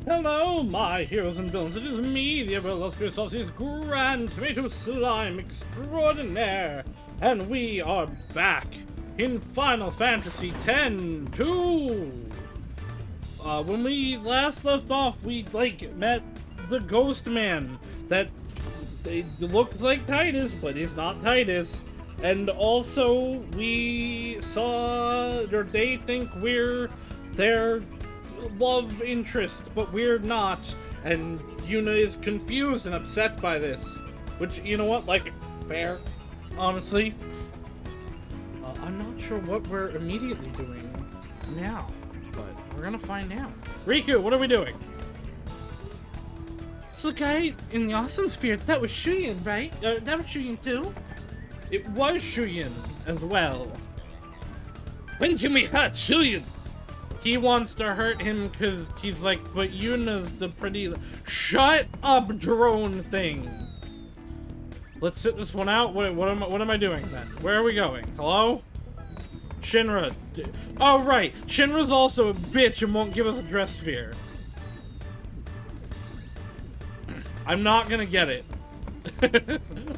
Hello, my heroes and villains. It is me, the ever-illustrious Saus's Grand Tomato Slime Extraordinaire, and we are back in Final Fantasy X-2. When we last left off, we, met the Ghost Man that looked like Titus, but is not Titus. And also, we saw, or they think we're their love interest, but we're not, and Yuna is confused and upset by this, which, you know what, fair, honestly. I'm not sure what we're immediately doing now, but we're gonna find out. Riku, what are we doing? So the guy in the Awesome Sphere, that was Shuyin, right? That was Shuyin too? It was Shuyin as well. When can we hurt Shuyin? He wants to hurt him because he's like, but Yuna's the pretty... Shut up, drone thing! Let's sit this one out. What am I doing then? Where are we going? Hello? Shinra. Oh, right. Shinra's also a bitch and won't give us a dress sphere. I'm not gonna get it.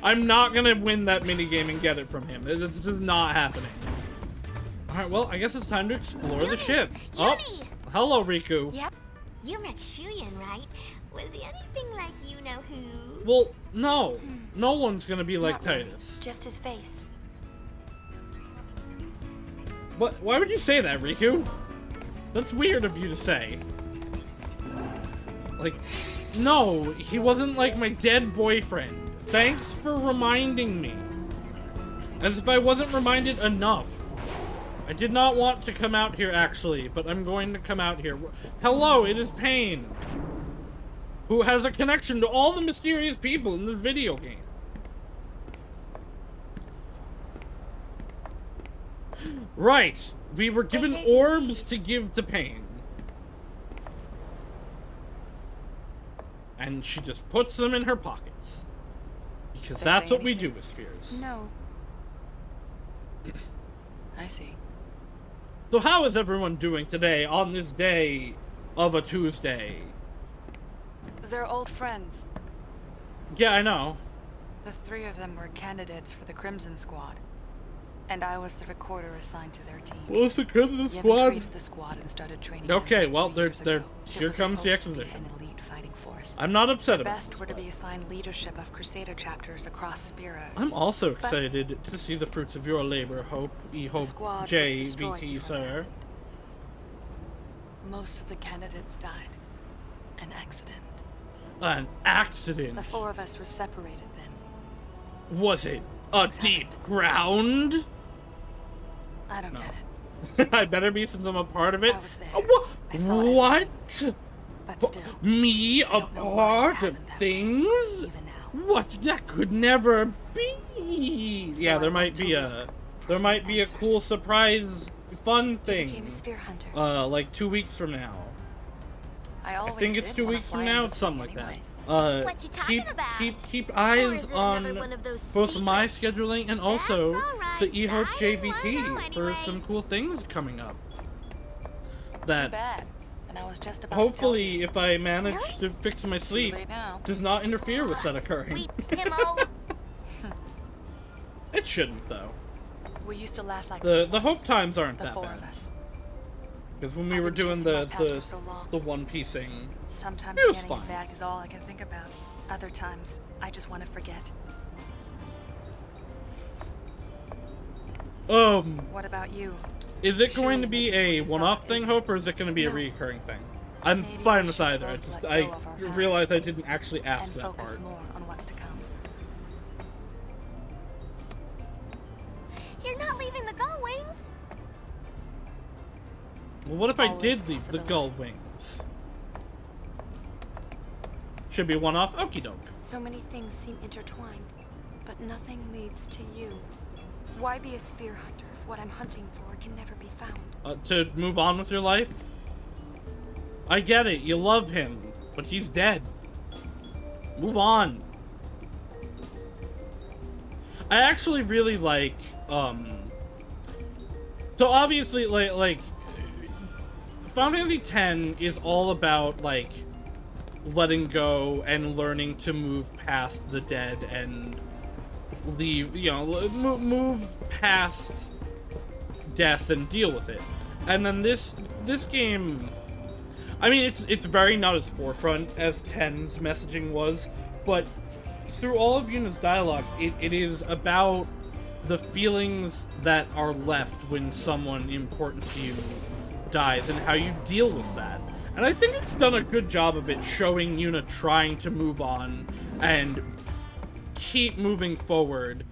I'm not gonna win that minigame and get it from him. It's just not happening. Alright, well, I guess it's time to explore the ship. Oh, hello, Riku. Yep. You met Shuyin, right? Was he anything like you-know-who? Well, no. No one's gonna be like Titus. Really. Just his face. What? Why would you say that, Riku? That's weird of you to say. No, he wasn't like my dead boyfriend. Thanks for reminding me. As if I wasn't reminded enough. I did not want to come out here, actually, but I'm going to come out here. Hello, it is Pain, who has a connection to all the mysterious people in this video game. Right, we were given orbs to give to Pain. And she just puts them in her pockets. Because that's what we do with spheres. No. I see. So how is everyone doing today on this day of a Tuesday? They're old friends. Yeah, I know. The three of them were candidates for the Crimson Squad. And I was the recorder assigned to their team. What's the Crimson Yevon Squad? created the squad and started training. Okay, well, here comes the exposition. An elite fighting force. I'm not upset the about best this. were to be assigned leadership of Crusader chapters across Spira. I'm also excited to see the fruits of your labor, Hope, JVT, sir. Most of the candidates died. An accident. An accident? The four of us were separated then. Was it a deep ground? I don't get it. I better be, since I'm a part of it. I was there. What? I saw What? But still, me a part of things? even now. What? That could never be. So Yeah, I there might went to be look for there some might be a answers. cool surprise fun Became thing. a sphere hunter. Like 2 weeks from now. I I always think it's did 2 wanna weeks fly from in now, this something thing like anyway. that. What you talking about? Keep Or eyes is it on another one of those both my secrets? scheduling and also That's all right. the eHope I didn't wanna JVT know for anyway. some cool things coming up. Too That bad. And I was just about hopefully, if I manage Really? to fix my sleep, late now. does not interfere with that occurring. Wait, Himo. It shouldn't, though. We used to laugh like The this Hope once, times aren't the that four bad. of us. Because when we I've were been doing chasing my the past for so long. One Piece thing, Sometimes It was getting fun. it back is all I can think about. Other times, I just want to forget. What about you? is it Sure, going to you be must a be one-off something, thing, isn't it? Hope, or is it going to be a No. recurring thing? I'm Maybe fine we with should either. both let I go of our past realized I didn't actually ask And that focus part. more on what's to come. You're not leaving the Gull Wings. Well, what if I Always did a leave the possibility. gull wings? Should be one-off. Okie doke. So many things seem intertwined, but nothing leads to you. Why be a sphere hunter if what I'm hunting for can never be found? To move on with your life? I get it. You love him, but he's dead. Move on. I actually really like, so obviously, like Final Fantasy X is all about, like, letting go and learning to move past the dead and leave, you know, move past death and deal with it. And then this game, I mean, it's very not as forefront as 10's messaging was, but through all of Yuna's dialogue, it is about the feelings that are left when someone important to you dies and how you deal with that. And I think it's done a good job of it, showing Yuna trying to move on and keep moving forward,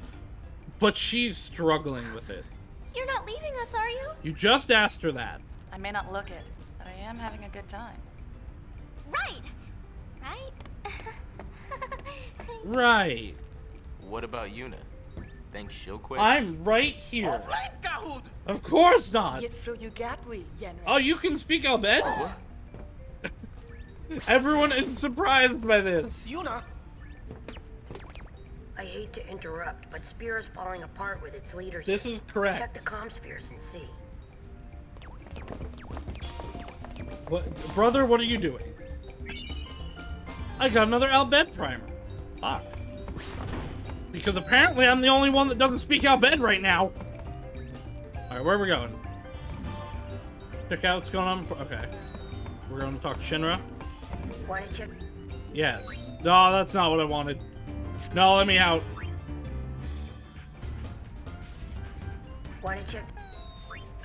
but she's struggling with it. You're not leaving us, are you? You just asked her that. I may not look it, but I am having a good time. Right. Right? Right. What about Yuna? Think she'll quit? I'm right here. Of course not. Oh, you can speak Albed? Everyone is surprised by this. Yuna! I hate to interrupt, but Spear is falling apart with its leaders. This is correct. Check the comm spheres and see. What, brother, what are you doing? I got another Albed primer. Fuck. Because apparently I'm the only one that doesn't speak Albed right now. Alright, where are we going? Check out what's going on. Okay. We're going to talk to Shinra. Want to check? Yes. No, that's not what I wanted. No, let me out. Want to check?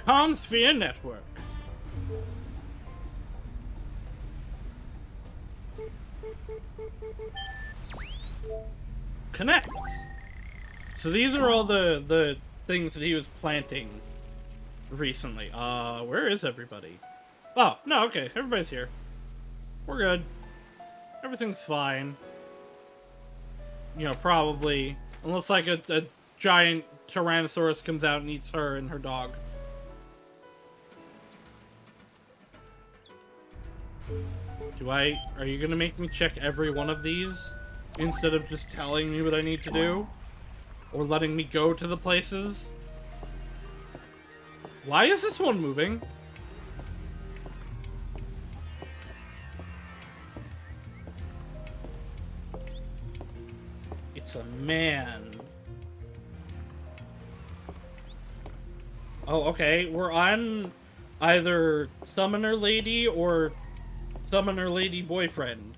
Comsphere Network. Connect. So these are all the things that he was planting recently. Where is everybody? Oh, no, okay. Everybody's here. We're good. Everything's fine. You know, probably. Unless, like, a giant Tyrannosaurus comes out and eats her and her dog. Are you gonna make me check every one of these? Instead of just telling me what I need to do? Or letting me go to the places? Why is this one moving? It's a man. Oh, okay. We're on either Summoner Lady or Summoner Lady Boyfriend.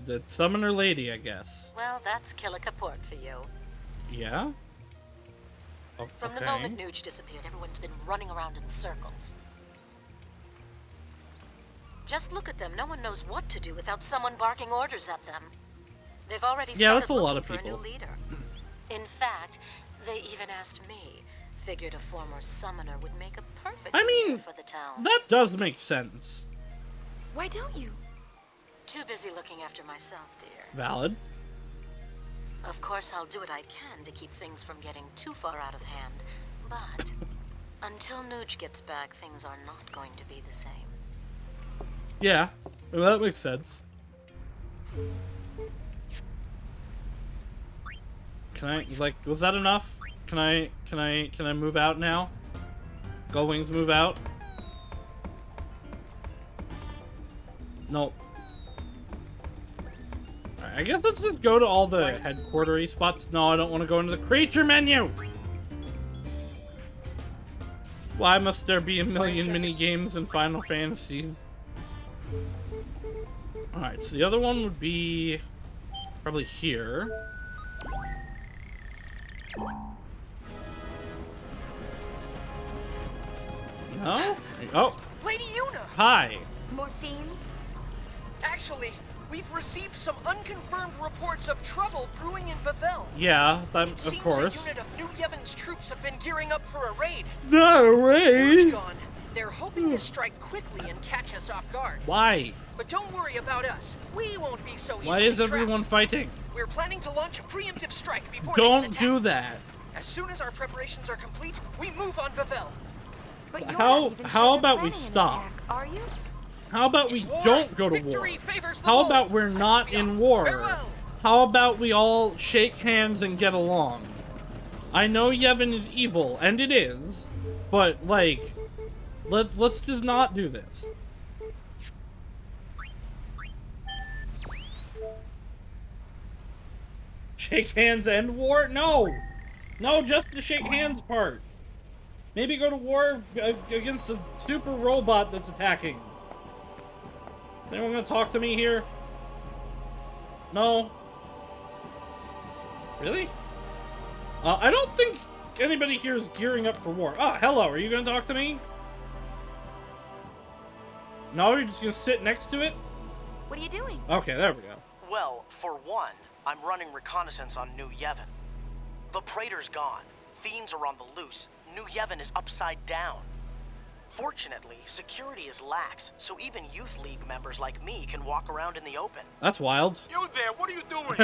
The Summoner Lady, I guess. Well, that's Killica-port for you. Yeah? Oh, From the moment Nuge disappeared, everyone's been running around in circles. Just look at them. No one knows what to do without someone barking orders at them. They've already started that's a lot of looking for a people. new leader. In fact, they even asked me. Figured a former summoner would make a perfect leader for the town. That does make sense. Why don't you? Too busy looking after myself, dear. Valid. Of course, I'll do what I can to keep things from getting too far out of hand. But until Nuge gets back, things are not going to be the same. Yeah, well, that makes sense. Can I, like, was that enough? Can I move out now? Gullwings move out? Nope. Alright, I guess let's just go to all the headquartery spots. No, I don't want to go into the creature menu! Why must there be a million mini-games in Final Fantasies? Alright, so the other one would be probably here. No? Oh! Lady Yuna! Hi! More fiends? Actually, we've received some unconfirmed reports of trouble brewing in Bavel. Yeah, that, It of seems course. a unit of New Yevon's troops have been gearing up for a raid. No Nuge way! gone. They're hoping to strike quickly and catch us off guard. Why? But don't worry about us. We won't be so easily Why is trapped. everyone fighting? We're planning to launch a preemptive strike before Don't they can do attack. that. As soon as our preparations are complete, we move on Bavel. But you're How- not even how sure about they're we planning an stop? attack, are you? How about we War, don't go to war? victory favors the How bold. about we're not in war? Farewell. How about we all shake hands and get along? I know Yevon is evil, and it is, but, like, let's just not do this. Shake hands, end war? No! No, just the shake hands part. Maybe go to war against a super robot that's attacking. Is anyone gonna talk to me here? No? Really? I don't think anybody here is gearing up for war. Oh, hello, are you gonna talk to me? No, you're just gonna sit next to it? What are you doing? Okay, there we go. Well, for one, I'm running reconnaissance on New Yevon. The Praetor's gone. Fiends are on the loose. New Yevon is upside down. Fortunately, security is lax, so even Youth League members like me can walk around in the open. That's wild. You there, what are you doing?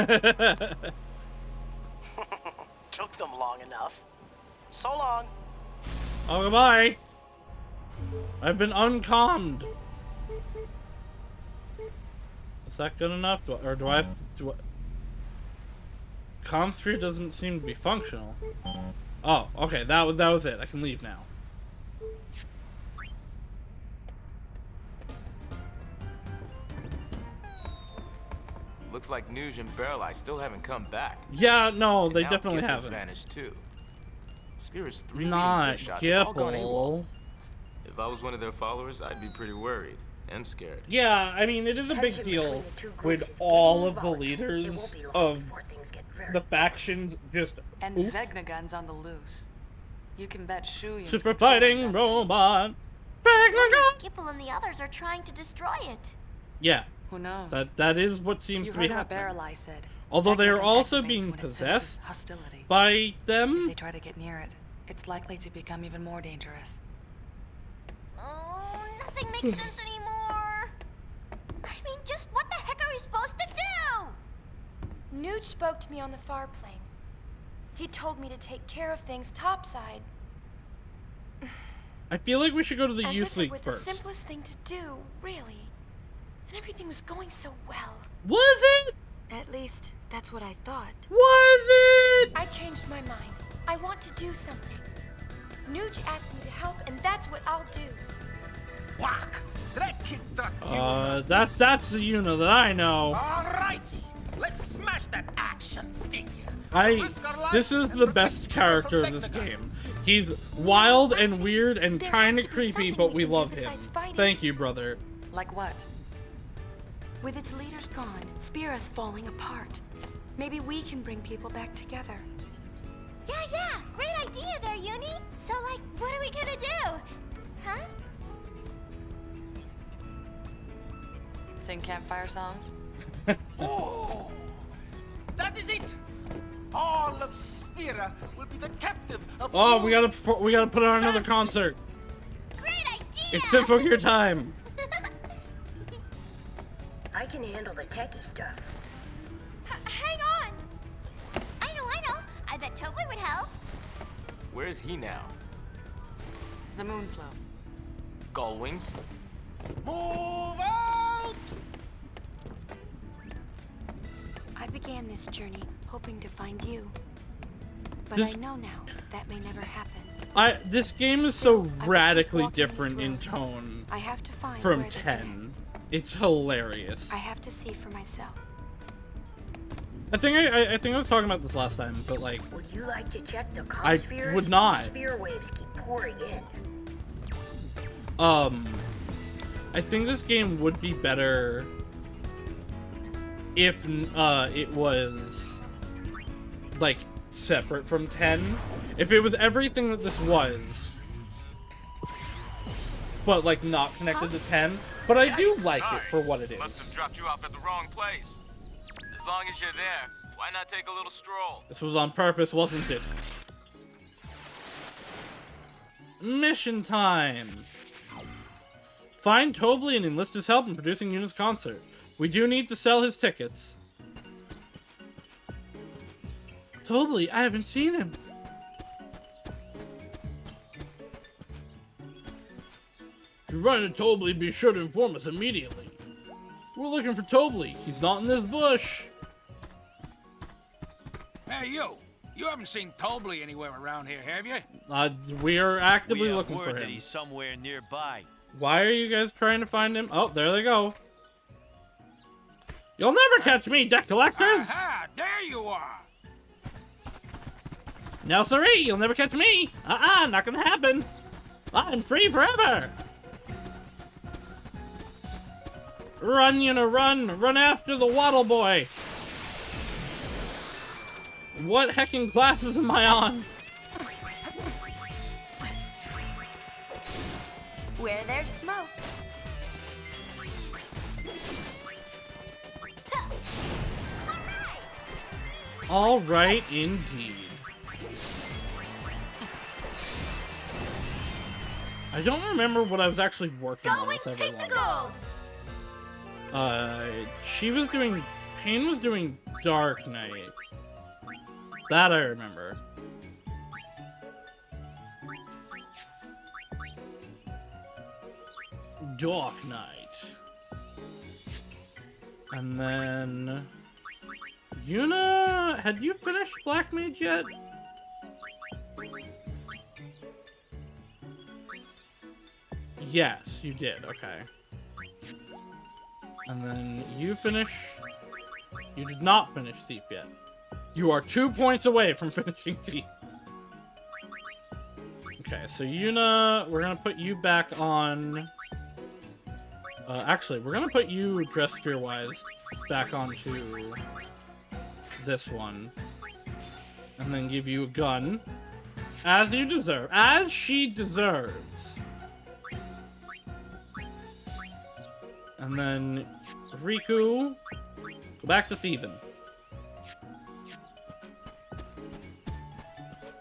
Took them long enough. So long. Oh, goodbye. I've been uncalmed. Is that good enough? Or do I have to... Comm sphere doesn't seem to be functional. Oh, okay, that was it. I can leave now. Looks like Nuge and Barreleye still haven't come back. Yeah, no, they And now definitely Gipple's haven't. vanished too. Spear's 3 Not shots have all gone AWOL. Gipple. If I was one of their followers, I'd be pretty worried and scared. Yeah, I mean, it is a big deal when all of the leaders of the factions just And oof. Vegnagun's on the loose. You can bet Shuyan's Super controlling fighting them. robot. Skipple and the others are trying to destroy it. Yeah, Who knows? that is what seems You to be heard what happening. Barreleye said. Although they are Vegnagun also activates being when it senses possessed hostility. by If them. they try to get near it, it's likely to become even more dangerous. Oh, nothing makes sense anymore. I mean, just what the heck are we supposed to do? Nuge spoke to me on the far plane. He told me to take care of things topside. I feel like we should go to the As Youth if it League were first. the simplest thing to do, really. And everything was going so well. Was it? At least, that's what I thought. Was it? I changed my mind. I want to do something. Nuge asked me to help, and that's what I'll do. Whack! Drag kick that Yuna. That's the Yuna that I know. Alrighty, let's smash that action figure. This is the best character of this game. He's wild and weird and There kind has of to be creepy, something but we we can do love him. besides fighting. Thank you, brother. Like what? With its leaders gone, Spira's falling apart. Maybe we can bring people back together. Yeah, great idea there, Uni. So, like, what are we gonna do? Huh? Sing campfire songs? Oh, that is it. All of Spira will be the captive of. Oh, we gotta put on another concert. Great idea! It's Symphogear time. I can handle the techie stuff. Hang on! I know. I bet Togway would help. Where's he now? The Moonflow. Gull wings? Move out! I began this journey hoping to find you. But This- I know now that may never happen. This game is so Still, I will keep radically walking these different in roads. tone I have to find from where they 10. connect. It's hilarious. I have to see for myself. I think I was talking about this last time, but like, Would you like to check the I spheres? would not. Sphere waves keep pouring in. I think this game would be better if it was like separate from 10. If it was everything that this was, but like not connected to 10. But I do like it for what it Must have is. dropped you off at the wrong place. As long as you're there, why not take a little stroll? This was on purpose, wasn't it? Mission time! Find Tobley and enlist his help in producing Yuna's concert. We do need to sell his tickets. Tobley, I haven't seen him. If you run into Tobley, be sure to inform us immediately. We're looking for Tobley. He's not in this bush. Hey, you! You haven't seen Tobley anywhere around here, have you? We are actively We have looking word for that him. he's somewhere nearby. Why are you guys trying to find him? Oh, there they go. You'll never catch me, debt collectors! Aha! There you are! No, siree, you'll never catch me. Not gonna happen. I'm free forever. Run, you know, run. Run after the Waddle Boy. What heckin' classes am I on? Where there's smoke. All right, indeed. I don't remember what I was actually working on with everyone. She was doing... Pain was doing Dark Knight. That I remember. Dark Knight. And then... Yuna, had you finished Black Mage yet? Yes, you did, okay. And then you finish... You did not finish Thief yet. You are 2 points away from finishing Thief. Okay, so Yuna, we're gonna put you back on... actually, we're gonna put you, Dress Sphere-wise, back onto this one. And then give you a gun. As you deserve. As she deserves. And then, Riku, go back to thieving.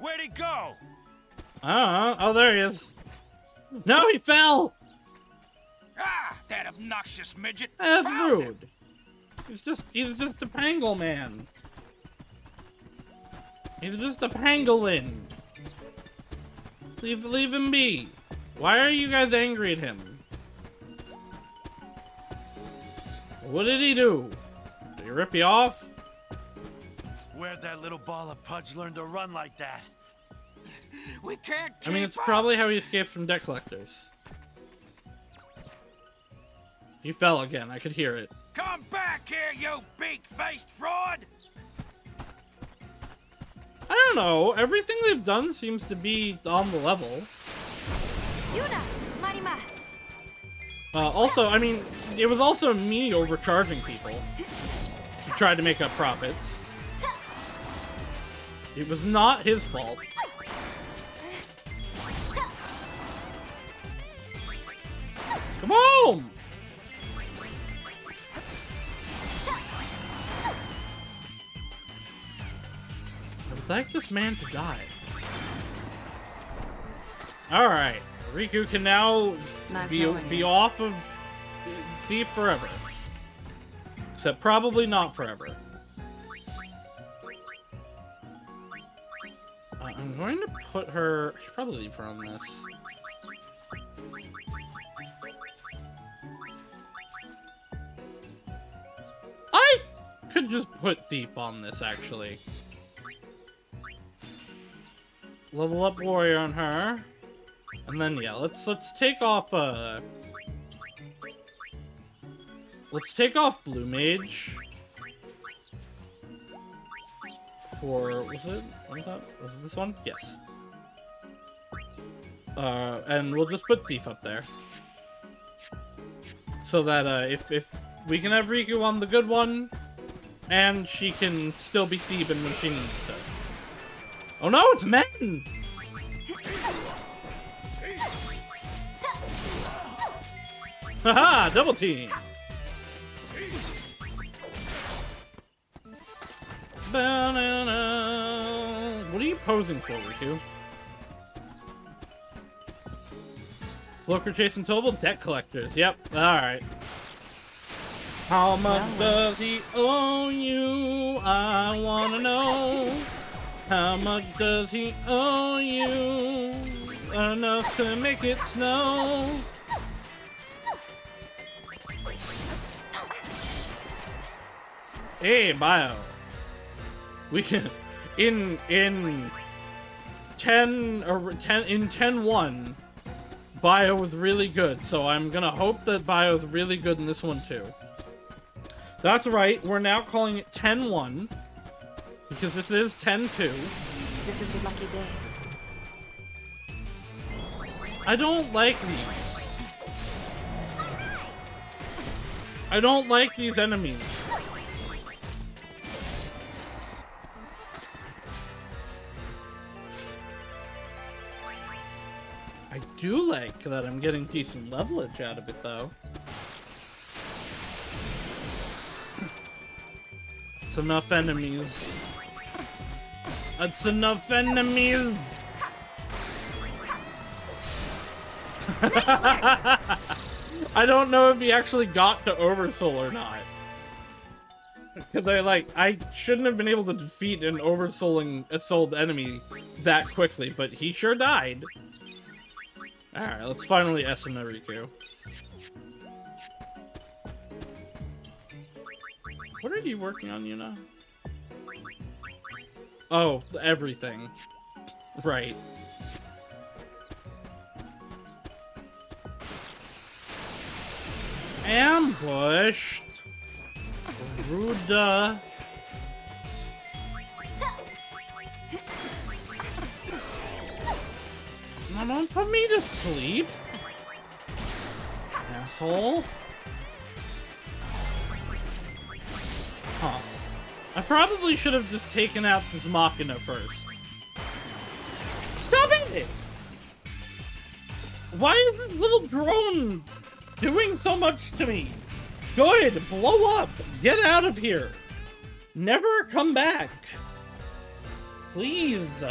Where'd he go? Oh, there he is. No, he fell! Ah, that obnoxious midget. That's Found rude. him. He's just a pangle man. He's just a pangolin. Leave him be. Why are you guys angry at him? What did he do? Did he rip you off? Where'd that little ball of pudge learn to run like that? We can't keep I mean, it's up. probably how he escapes from debt collectors. He fell again. I could hear it. Come back here, you beak-faced fraud! I don't know. Everything they've done seems to be on the level. Yuna, marimas. Also, I mean, it was also me overcharging people to try to make up profits. It was not his fault. Come on! I would like this man to die. Alright, Riku can now Nice be knowing you. off of Thief forever. Except probably not forever. I'm going to put her... I should probably leave her on this. I could just put Thief on this, actually. Level up Warrior on her. And then, yeah, let's take off, let's take off Blue Mage. For, was it? What was that? Was it this one? Yes. And we'll just put Thief up there. So that, if we can have Riku on the good one, and she can still be thieving when she needs to. Oh no, it's men! Haha, double team! Banana. What are you posing for, Riku? Looker chasing Tobal? Debt collectors. Yep, alright. How much does he owe you? I wanna know. How much does he owe you? Enough to make it snow. Hey, Bio. We can in 10-1, Bio was really good, so I'm gonna hope that Bio is really good in this one too. That's right, we're now calling it 10-1, because this is 10-2. this is your lucky day. I don't like these. I don't like these enemies. I do like that I'm getting decent levelage out of it, though. That's enough enemies. That's enough enemies! I don't know if he actually got to Oversoul or not. Because I shouldn't have been able to defeat an Oversoul enemy that quickly, but he sure died. Alright, let's finally Essen Riku. What are you working on, Yuna? Oh, everything. Right. Ambushed. Ruda. Now don't put me to sleep. Asshole. Huh. I probably should have just taken out this Machina first. Stop it! Why is this little drone doing so much to me? Go ahead, blow up! Get out of here! Never come back! Please!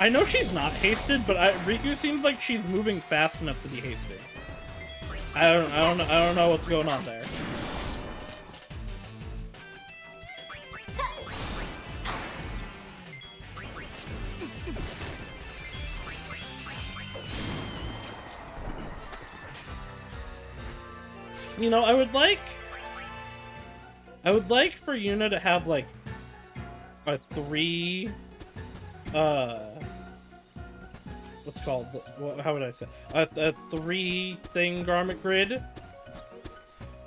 I know she's not hasted, but Riku seems like she's moving fast enough to be hasted. I don't know what's going on there. You know, I would like for Yuna to have like a 3 what's called, how would I say, a 3-thing garment grid.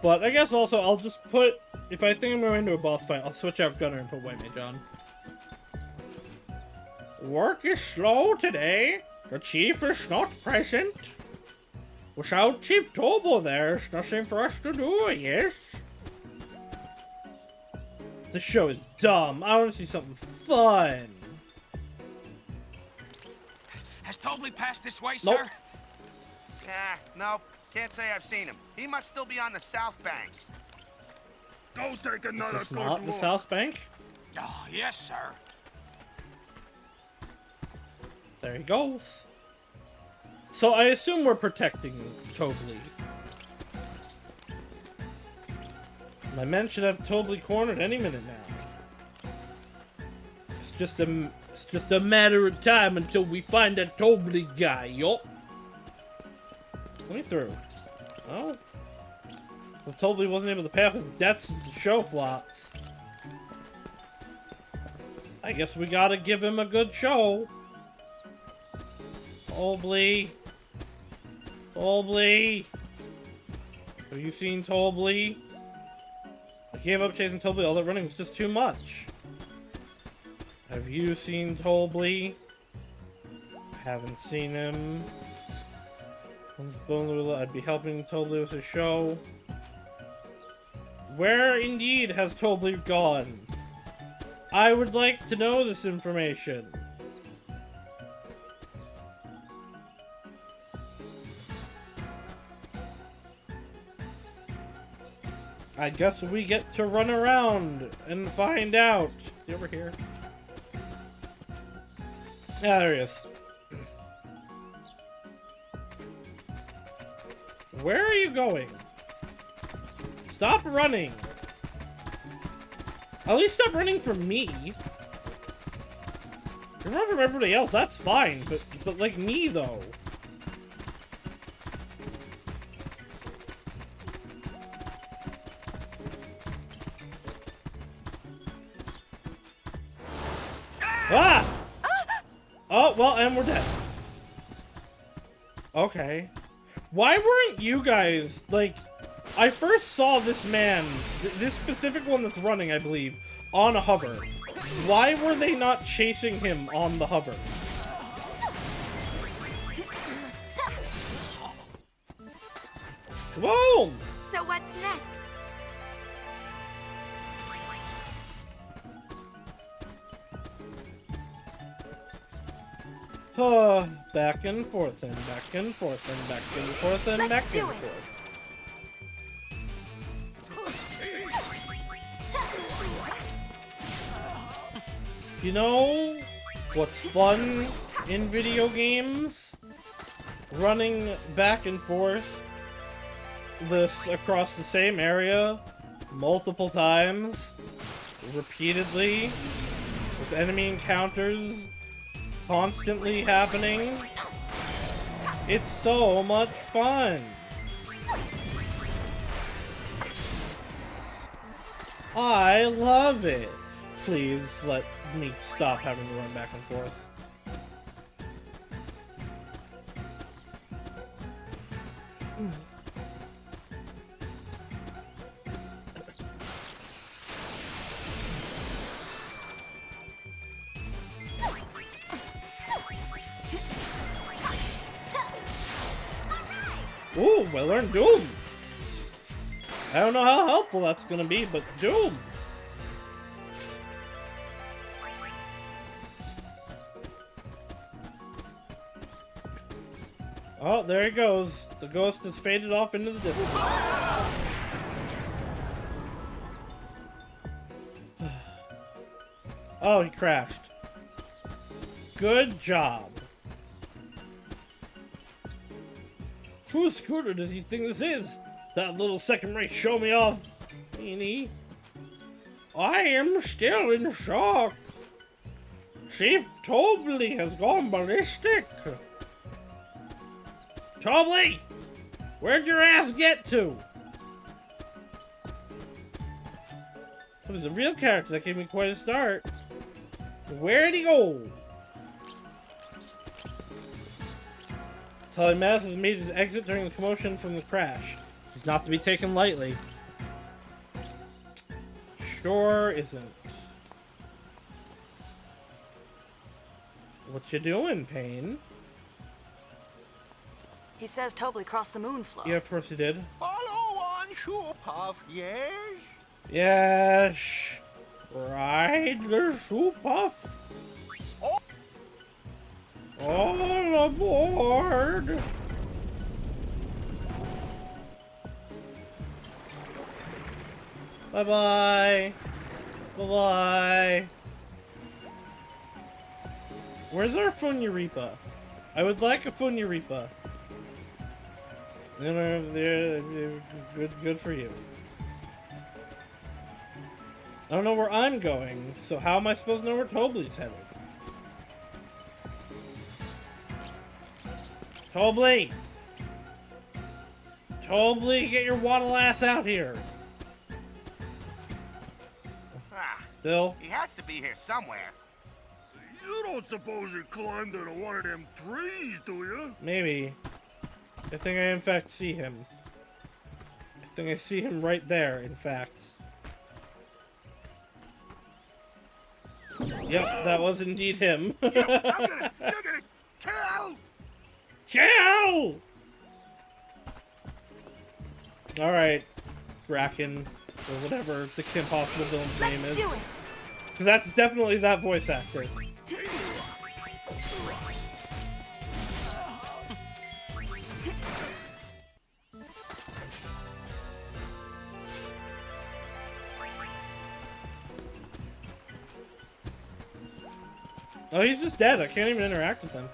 But I guess also I'll just put, if I think I'm going into a boss fight, I'll switch out Gunner and put White Mage on. Work is slow today. The chief is not present. Without Chief Tobo there's nothing for us to do, yes? This show is dumb. I want to see something fun. Has Toby passed this way, Nope. sir? Nope. Can't say I've seen him. He must still be on the south bank. Go take another Is this not the South Bank? Oh, yes, sir. There he goes. So I assume we're protecting Tobli. My men should have Tobli cornered any minute now. It's just a matter of time until we find that Tobli guy, yup. Let me through. Oh. Well, Tobli wasn't able to pay off his debts as the show flops. I guess we gotta give him a good show. Tobli. Tobli. Have you seen Tobli? I gave up chasing Tobli. All that running was just too much. Have you seen Tobli? Haven't seen him. I'd be helping Tobli with his show. Where indeed has Tobli gone? I would like to know this information. I guess we get to run around and find out. You over here? Yeah, there he is. Where are you going? Stop running. At least stop running from me. You run from everybody else, that's fine, but like me though. Ah! Oh, well, and we're dead. Okay. Why weren't you guys, like... I first saw this man, this specific one that's running, I believe, on a hover. Why were they not chasing him on the hover? Boom! So what's next? Back and forth and back and forth and back and forth and back and forth. You know what's fun in video games? Running back and forth across the same area multiple times, repeatedly, with enemy encounters constantly happening. It's so much fun. I love it. Please let me stop having to run back and forth. Ooh, I learned Doom. I don't know how helpful that's gonna be, but Doom. Oh, there he goes. The ghost has faded off into the distance. Oh, he crashed. Good job. Whose scooter does he think this is? That little second-rate show-me-off meanie. I am still in shock. Chief Tobley has gone ballistic. Tobley! Where'd your ass get to? He was a real character that gave me quite a start. Where'd he go? Tully Mass has made his exit during the commotion from the crash. He's not to be taken lightly. Sure isn't. What you doing, Payne? He says Tobley crossed the moon flow. Yeah, of course he did. Follow on, Shoepuff, yes? Yes. Ride the Shoepuff. All aboard! Bye-bye! Bye-bye! Where's our Funyaripa? I would like a Funyaripa. Good for you. I don't know where I'm going, so how am I supposed to know where Tobley's headed? Tobley! Tobley, get your waddle ass out here! Still? He has to be here somewhere. You don't suppose he climbed into one of them trees, do you? Maybe. I think I in fact see him. I think I see him right there, in fact. Yep, that was indeed him. You're gonna kill! Kill! Alright, Kraken, or whatever the Impossible villain's name is. Because that's definitely that voice actor. Oh, he's just dead. I can't even interact with him.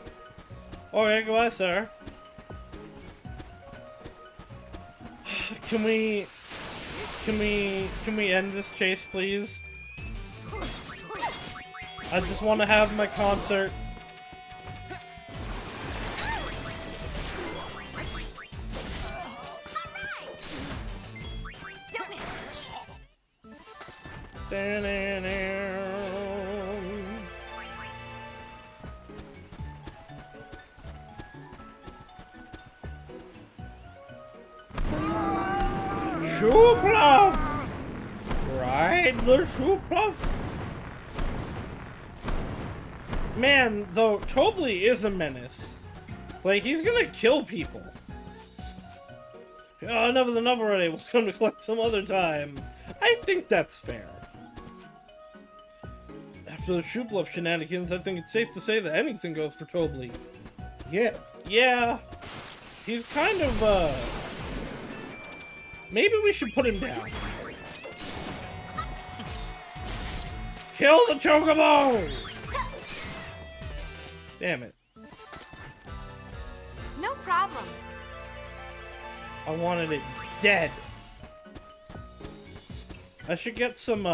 Okay, goodbye, sir. Can we end this chase, please? I just want to have my concert. Shoopluff! Ride the Shoopluff! Man, though, Tobley is a menace. Like, he's gonna kill people. Oh, enough is enough already. We'll come to collect some other time. I think that's fair. After the Shoopluff shenanigans, I think it's safe to say that anything goes for Tobley. Yeah. He's kind of, maybe we should put him down. Kill the Chocobo! Damn it. No problem. I wanted it dead. I should get some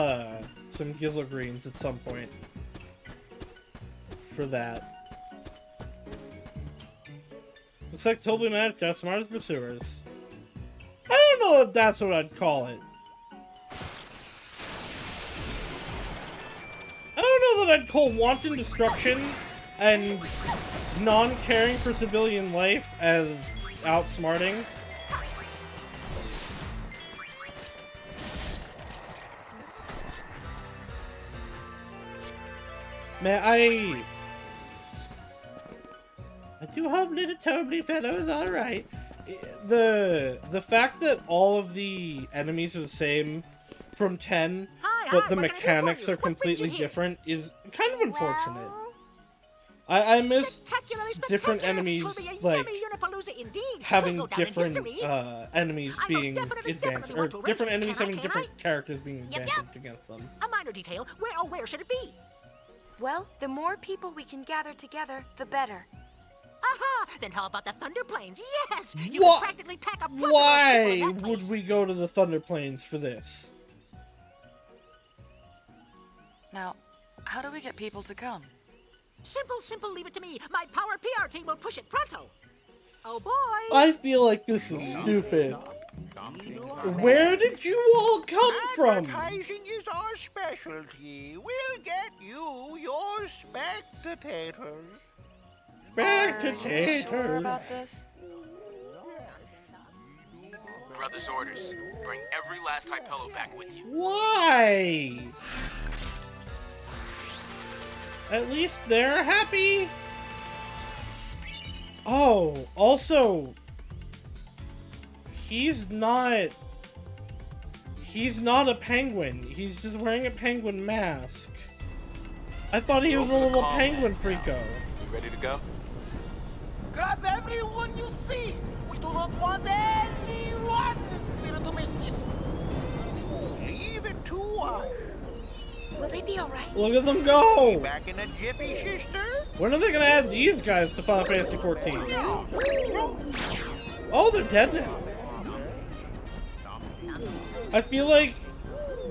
Gizzle Greens at some point. For that. Looks like Tobley managed to outsmart his pursuers. I don't know if that's what I'd call it. I don't know that I'd call wanton destruction and non-caring for civilian life as outsmarting. Man, I do hope little Tobley fellow is alright. The fact that all of the enemies are the same from 10, but the mechanics are completely different is kind of unfortunate. I miss different enemies, like, having different enemies being advanced, or different enemies having different characters being advantaged against them. A minor detail. Where should it be? Well, the more people we can gather together, the better. Aha! Then how about the Thunder Plains? Yes! You can practically pack a plethora of people Why in that place. would we go to the Thunder Plains for this? Now, how do we get people to come? Simple, leave it to me. My power PR team will push it pronto. Oh, boys! I feel like this is stupid. Where did you all come from? Advertising is our specialty. We'll get you your spectators. Spectators. Sure about this? Brother's orders. Bring every last Hypello back with you. Why? At least they're happy. Oh, also, he's not a penguin. He's just wearing a penguin mask. I thought he was a little penguin freako. You ready to go? Grab everyone you see. We do not want anyone in Spiritu Mistis. Leave it to us. Will they be alright? Look at them go! Back in a jiffy, sister. When are they gonna add these guys to Final Fantasy 14? Oh, they're dead now. I feel like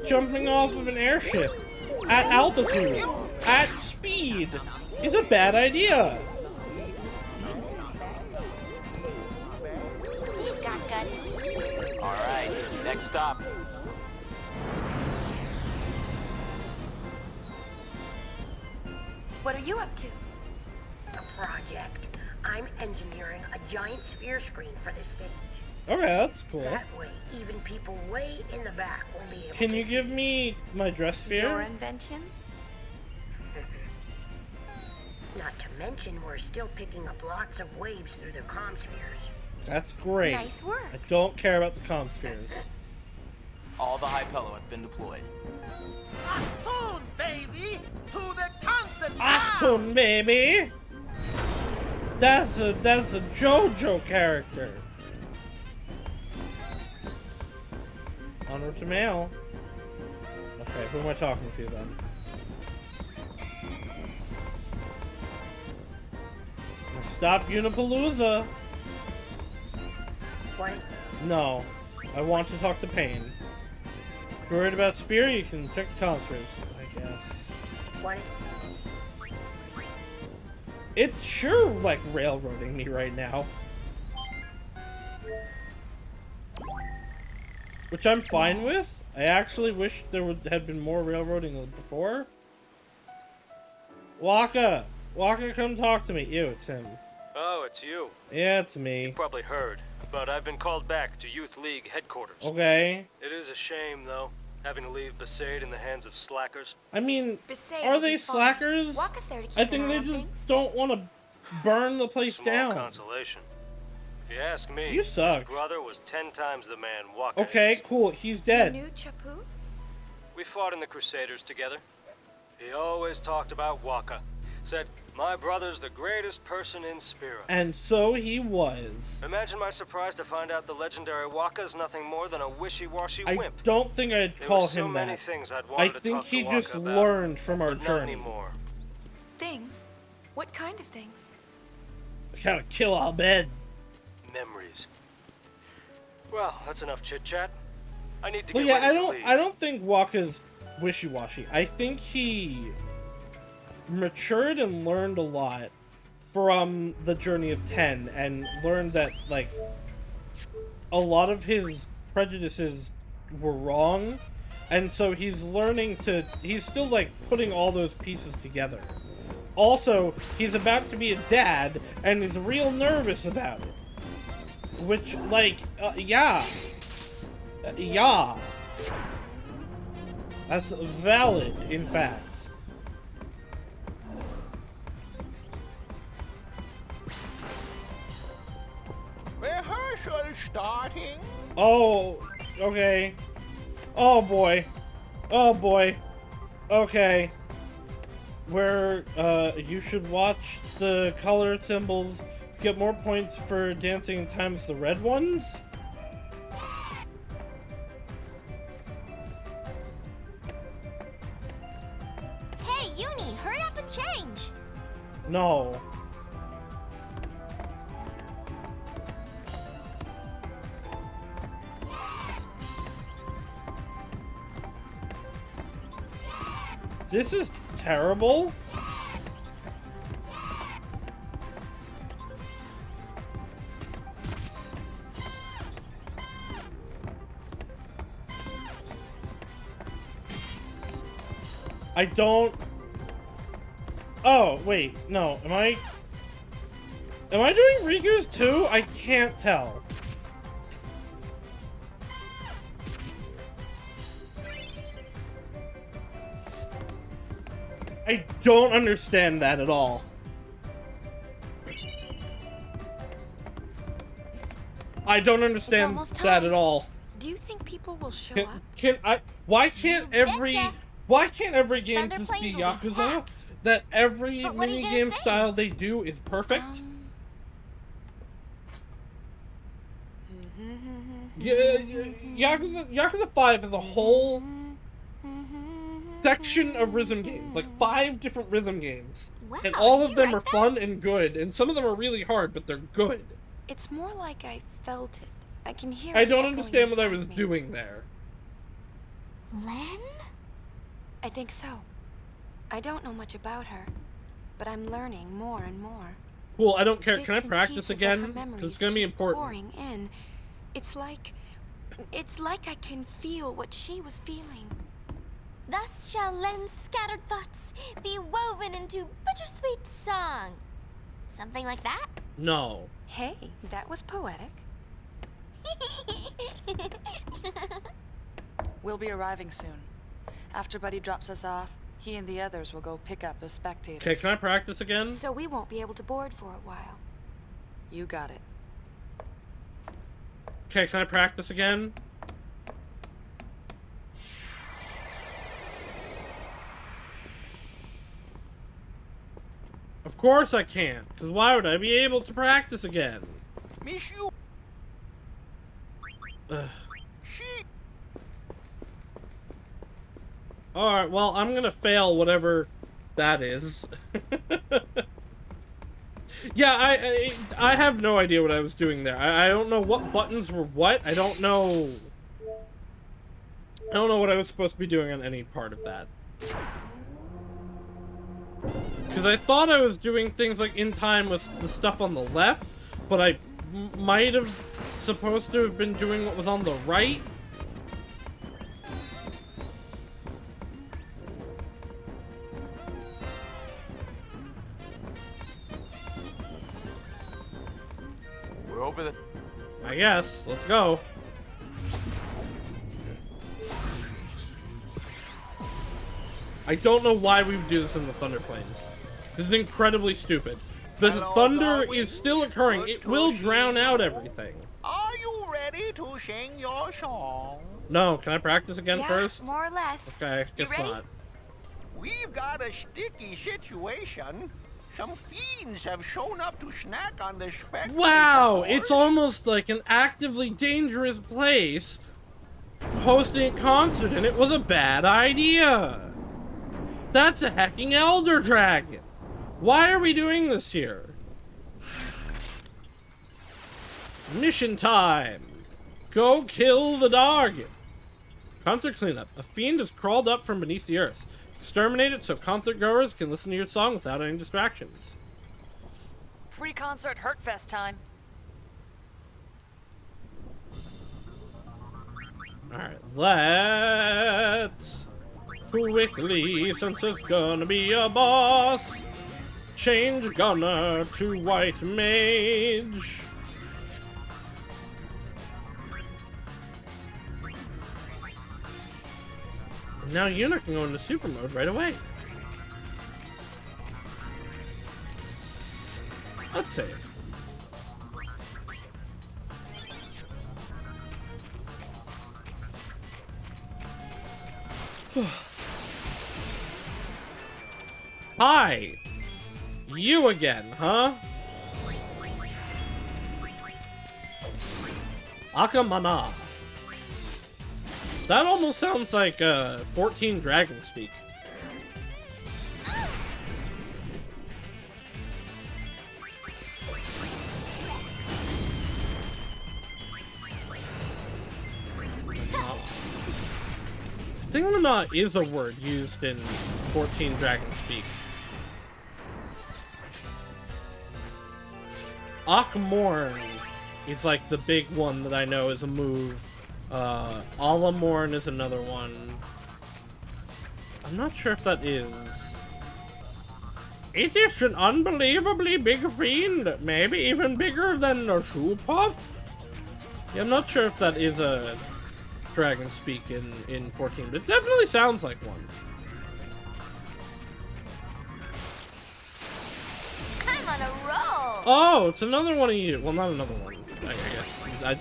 jumping off of an airship at altitude, at speed, is a bad idea. You've got guts. All right, next stop. What are you up to? The project. I'm engineering a giant sphere screen for the stage. Okay, that's cool. That way, even people way in the back will be able to Can you give me my dress sphere? Your invention? Not to mention, we're still picking up lots of waves through the comm spheres. That's great. Nice work. I don't care about the comm spheres. All the Hypello have been deployed. Achtung, baby! To the concert! Achtung, baby! That's a JoJo character. Onward to mail. Okay, who am I talking to then? Stop Unipalooza! What? No. I want to talk to Payne. If you're worried about Spear, you can check the conspiracy, I guess. What? It's sure, like, railroading me right now. Which I'm fine with. I actually wish there had been more railroading before. Waka, come talk to me. Ew, it's him. Oh, it's you. Yeah, it's me. You've probably heard. but I've been called back to Youth League headquarters. Okay. It is a shame, though, having to leave Besaid in the hands of slackers. I mean, Besaid are will they be fine. slackers? Walker's there to keep I think an they eye on just things. don't want to burn the place Small down. consolation. If you ask me, You suck. his brother was 10 times the man Walker Okay, is. cool. He's dead. You knew Chapu? We fought in the Crusaders together. He always talked about Waka. Said, my brother's the greatest person in Spira. And so he was. Imagine my surprise to find out the legendary Waka's nothing more than a wishy-washy I wimp. don't think I'd There call were so him many that. things I'd I wanted to think talk he to Waka just about, learned from our but not journey. anymore. Things? What kind of things? Gotta kill Abed. Memories. Well, that's enough chit-chat. I need to Well, get yeah, ready to leave. I don't think Waka's wishy-washy. I think he matured and learned a lot from the Journey of 10 and learned that, like, a lot of his prejudices were wrong, and so he's learning to, he's still, like, putting all those pieces together. Also, he's about to be a dad, and he's real nervous about it. Which, like, yeah. Yeah. That's valid, in fact. Rehearsal starting. Oh, okay. Oh boy. Oh boy. Okay. Where, you should watch the colored symbols, get more points for dancing times the red ones? Hey, Uni, hurry up and change. No. This is terrible. I don't... Oh, wait, no, am I doing Riku's too? I can't tell. I don't understand that at all. I don't understand that at all. Do you think people will show up? Why can't every game just be Yakuza? That every minigame style they do is perfect? Yeah, Yakuza 5 is a whole section of rhythm games, like 5 different rhythm games, and all of them are fun and good, and some of them are really hard, but they're good. It's more like I felt it. I can hear I it don't echoing understand what I inside was me. doing there. Len? I think so. I don't know much about her, but I'm learning more and more. Cool, I don't care. Bits Can I and practice pieces of again? her 'Cause memories it's gonna be keep important. pouring in. It's like I can feel what she was feeling. Thus shall Len's scattered thoughts be woven into bittersweet song. Something like that? No. Hey, that was poetic. We'll be arriving soon. After Buddy drops us off, he and the others will go pick up the spectators. Okay, can I practice again? So we won't be able to board for a while. You got it. Okay, can I practice again? Of course I can't, because why would I be able to practice again? Miss you. Ugh. Alright, well, I'm gonna fail whatever that is. Yeah, I have no idea what I was doing there. I don't know what buttons were what. I don't know what I was supposed to be doing on any part of that. Because I thought I was doing things like in time with the stuff on the left, but I might have supposed to have been doing what was on the right. We're over the... I guess. Let's go. I don't know why we would do this in the Thunder Plains. This is incredibly stupid. The thunder is still occurring. It will drown out everything. Are you ready to sing your song? No, can I practice again Yeah, first? more or less. Okay, guess ready? not. We've got a sticky situation. Some fiends have shown up to snack on the spectator. Wow, it's almost like an actively dangerous place hosting a concert, and it was a bad idea. That's a hecking Elder Dragon. Why are we doing this here? Mission time. Go kill the dog. Concert cleanup. A fiend has crawled up from beneath the earth. Exterminate it so concert goers can listen to your song without any distractions. Pre-concert Hurtfest time. Alright, let's quickly, since it's gonna be a boss, change Gunner to White Mage. Now Yuna can go into super mode right away. Let's save. Hi! You again, huh? Akamana. That almost sounds like 14 Dragon speak. Thingamana is a word used in 14 Dragon speak. Akmorn is like the big one that I know is a move. Alamorn is another one. I'm not sure if that is. It is an unbelievably big fiend, maybe even bigger than a shoe puff. Yeah, I'm not sure if that is a Dragon speak in 14, but it definitely sounds like one. I'm on a roll. Oh, it's another one of you. Well, not another one. I guess.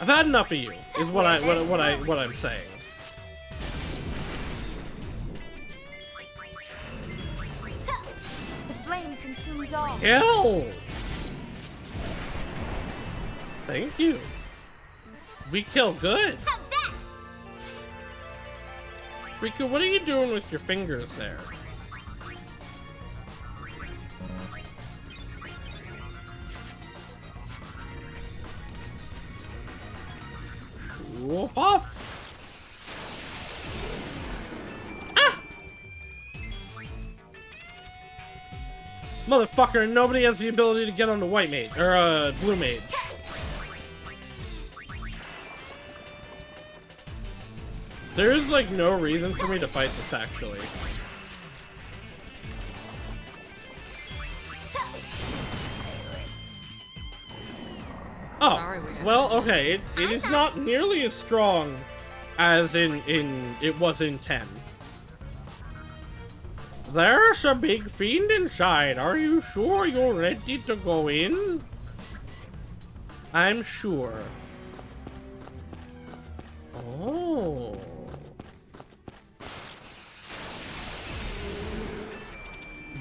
I've had enough of you. Is what I'm saying. The flame consumes all. Kill. Thank you. We kill good. How's that? Riku, what are you doing with your fingers there? Cool off. Ah! Motherfucker, nobody has the ability to get on the white mage or blue mage. There's like no reason for me to fight this actually. Oh, well, okay, it is not nearly as strong as it was in 10. There's a big fiend inside. Are you sure you're ready to go in? I'm sure. Oh.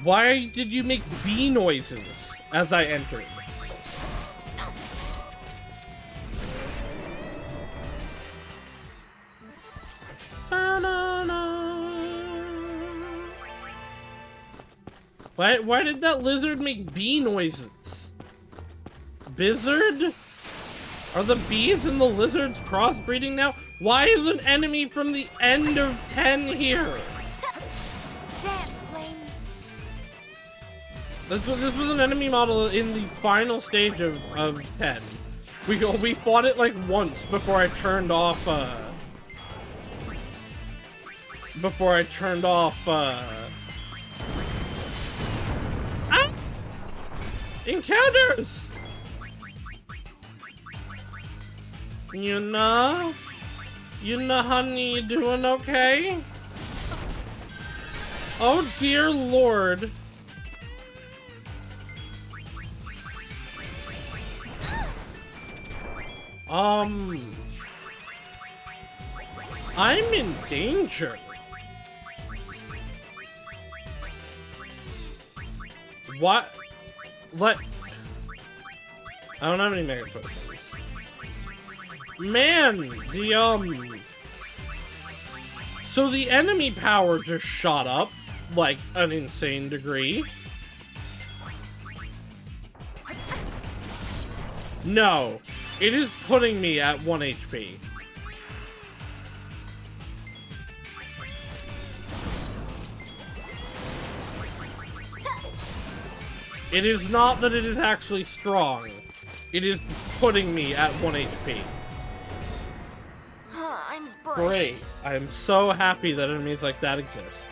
Why did you make bee noises as I entered? Why did that lizard make bee noises? Bizzard? Are the bees and the lizards crossbreeding now? Why is an enemy from the end of 10 here? Dance, flames. This was an enemy model in the final stage of 10. We fought it like once before I turned off encounters! Yuna? Yuna, honey, you doing okay? Oh, dear Lord. I'm in danger. What? What? I don't have any mega potions. Man, so the enemy power just shot up, like, an insane degree. No, it is putting me at 1 HP. It is not that it is actually strong. It is putting me at 1 HP. I'm bushed. Great. I am so happy that enemies like that exist.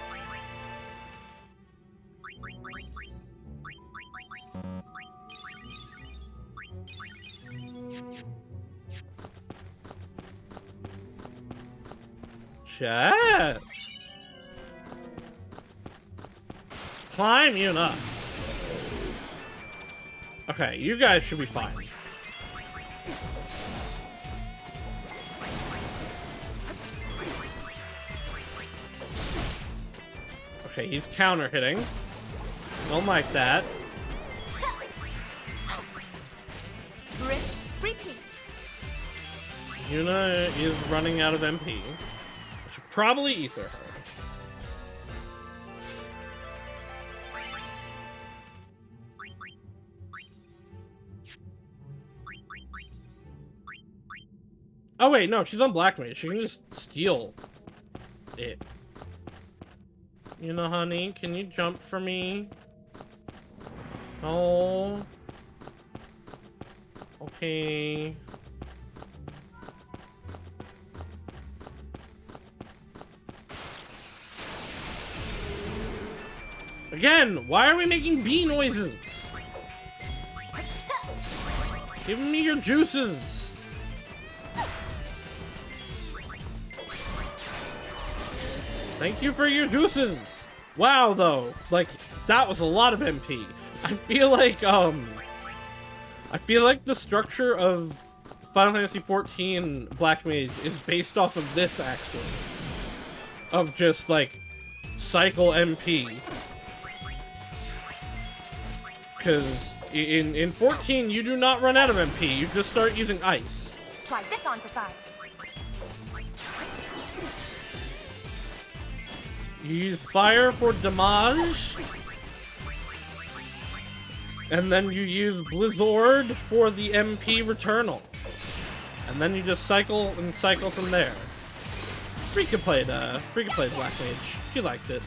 Chest. Climb Yuna. Okay, you guys should be fine. Okay, he's counter hitting. Don't like that. Rinse, repeat. Yuna is running out of MP. I should probably ether her. Oh wait, no, she's on Black Mage. She can just steal it. You know, honey, can you jump for me? Oh. Okay. Again, why are we making bee noises? Give me your juices. Thank you for your juices. Wow, though, like that was a lot of MP. I feel like the structure of Final Fantasy XIV Black Mage is based off of this, actually, of just like cycle MP. Because in 14 you do not run out of MP. You just start using ice. Try this on for size. You use fire for damage, and then you use Blizzard for the MP returnal, and then you just cycle and cycle from there. Frika played Black Mage. She liked it.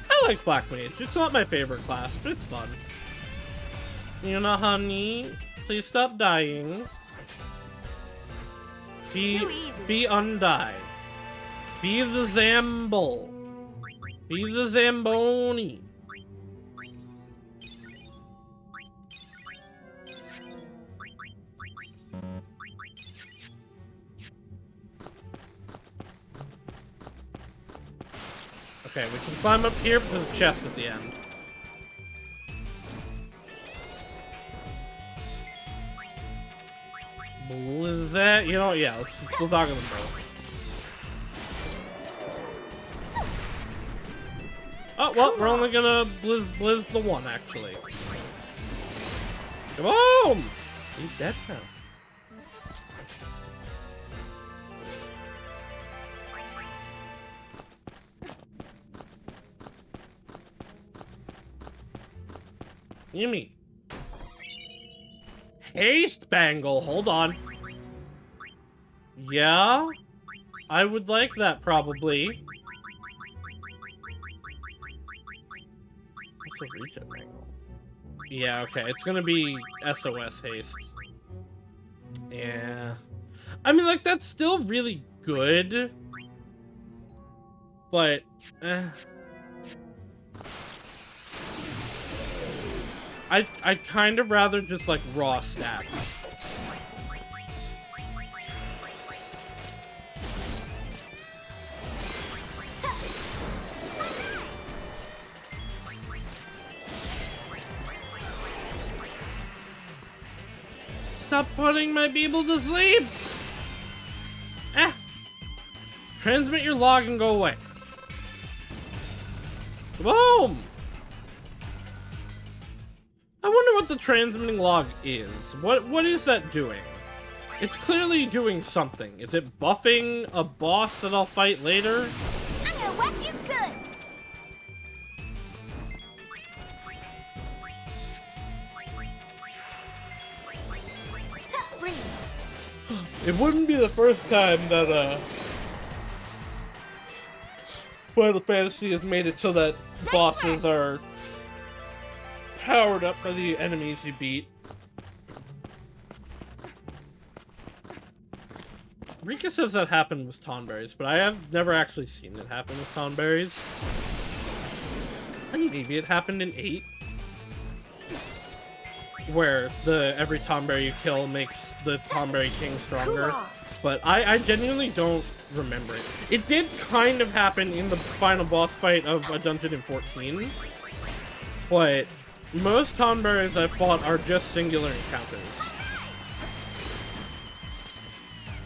I like Black Mage. It's not my favorite class, but it's fun. You know, honey, please stop dying. Be undie. Be the Zamble. Be the Zamboni. Okay, we can climb up here for the chest at the end. Is that, you know, yeah, let's talk to them both. Oh, well, we're only gonna blizz the one, actually. Come on! He's dead now. Yumi. Haste Bangle, hold on. Yeah? I would like that, probably. What's a regen angle? Yeah, okay, it's gonna be SOS haste. Yeah. I mean, like, that's still really good. But, I'd kind of rather just, like, raw stats. stop putting my people to sleep! Transmit your log and go away. Boom! I wonder what the transmitting log is. What is that doing? It's clearly doing something. Is it buffing a boss that I'll fight later? I'm gonna whack you good! Freeze! It wouldn't be the first time that, Final Fantasy has made it so that bosses are powered up by the enemies you beat. Rika says that happened with Tonberries, but I have never actually seen it happen with Tonberries. I think maybe it happened in 8. Where every Tonberry you kill makes the Tonberry King stronger. But I genuinely don't remember it. It did kind of happen in the final boss fight of a dungeon in 14. But most Tonberries I've fought are just singular encounters.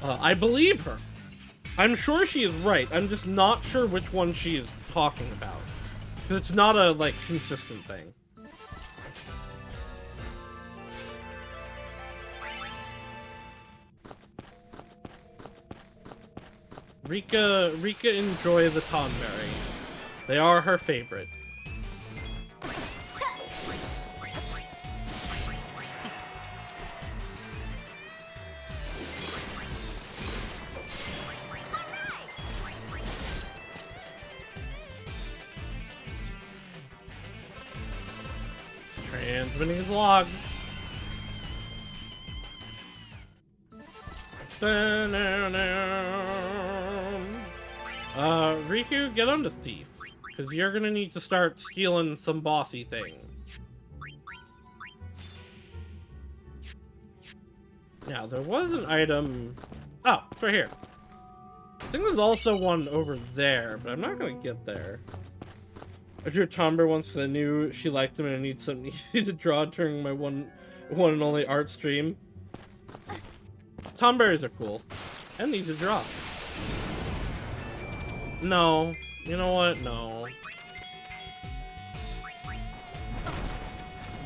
I believe her. I'm sure she is right. I'm just not sure which one she is talking about. Because it's not a, like, consistent thing. Rika enjoy the Tonberry. They are her favorite. Transmitting his log. Riku, get on to Thief, because you're gonna need to start stealing some bossy things. Now, there was an item... Oh, it's right here. I think there's also one over there, but I'm not gonna get there. I drew Tomber once and I knew she liked him and I need something easy to draw during my one and only art stream. Tomberries are cool. And easy to draw. No. You know what? No.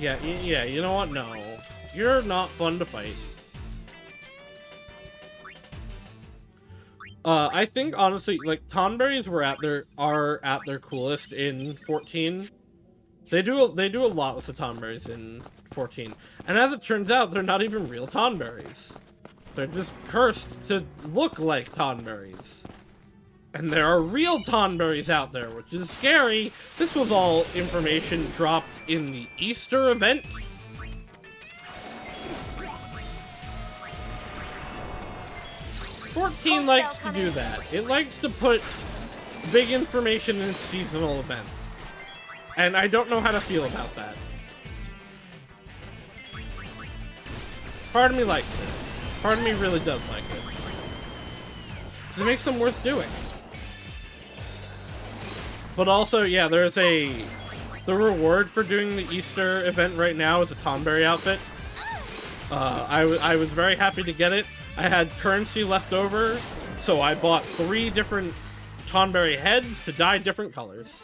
Yeah, you know what? No. You're not fun to fight. I think honestly, like, Tonberries are at their coolest in 14. They do a lot with the Tonberries in 14. And as it turns out, they're not even real Tonberries. They're just cursed to look like Tonberries. And there are real Tonberries out there, which is scary. This was all information dropped in the Easter event. '14 likes to do that. It likes to put big information in seasonal events. And I don't know how to feel about that. Part of me likes it. Part of me really does like it. 'Cause it makes them worth doing. But also, yeah, there's the reward for doing the Easter event right now is a Tonberry outfit. I was very happy to get it. I had currency left over, so I bought 3 different Tonberry heads to dye different colors.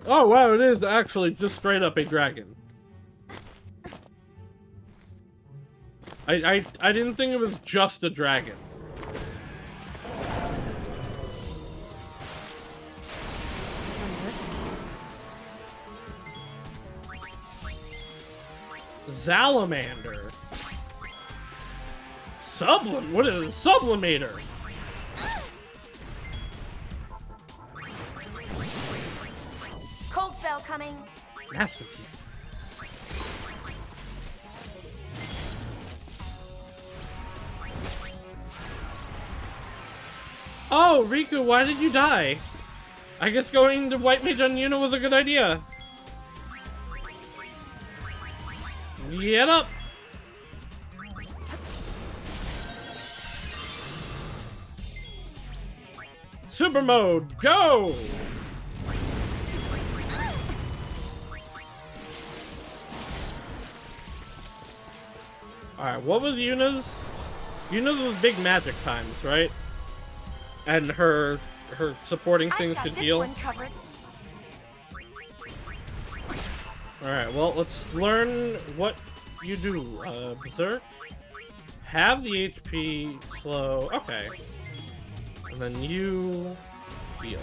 Oh wow, it is actually just straight up a dragon. I didn't think it was just a dragon. Isn't this Salamander. What is a sublimator? Cold spell coming. Master Chief. Oh, Riku, why did you die? I guess going to White Mage on Yuna was a good idea. Get up! Super mode, go! Alright, what was Yuna's? Yuna's was big magic times, right? And her supporting things could heal. Alright, well, let's learn what you do. Berserk. Have the HP, slow. Okay. And then you heal.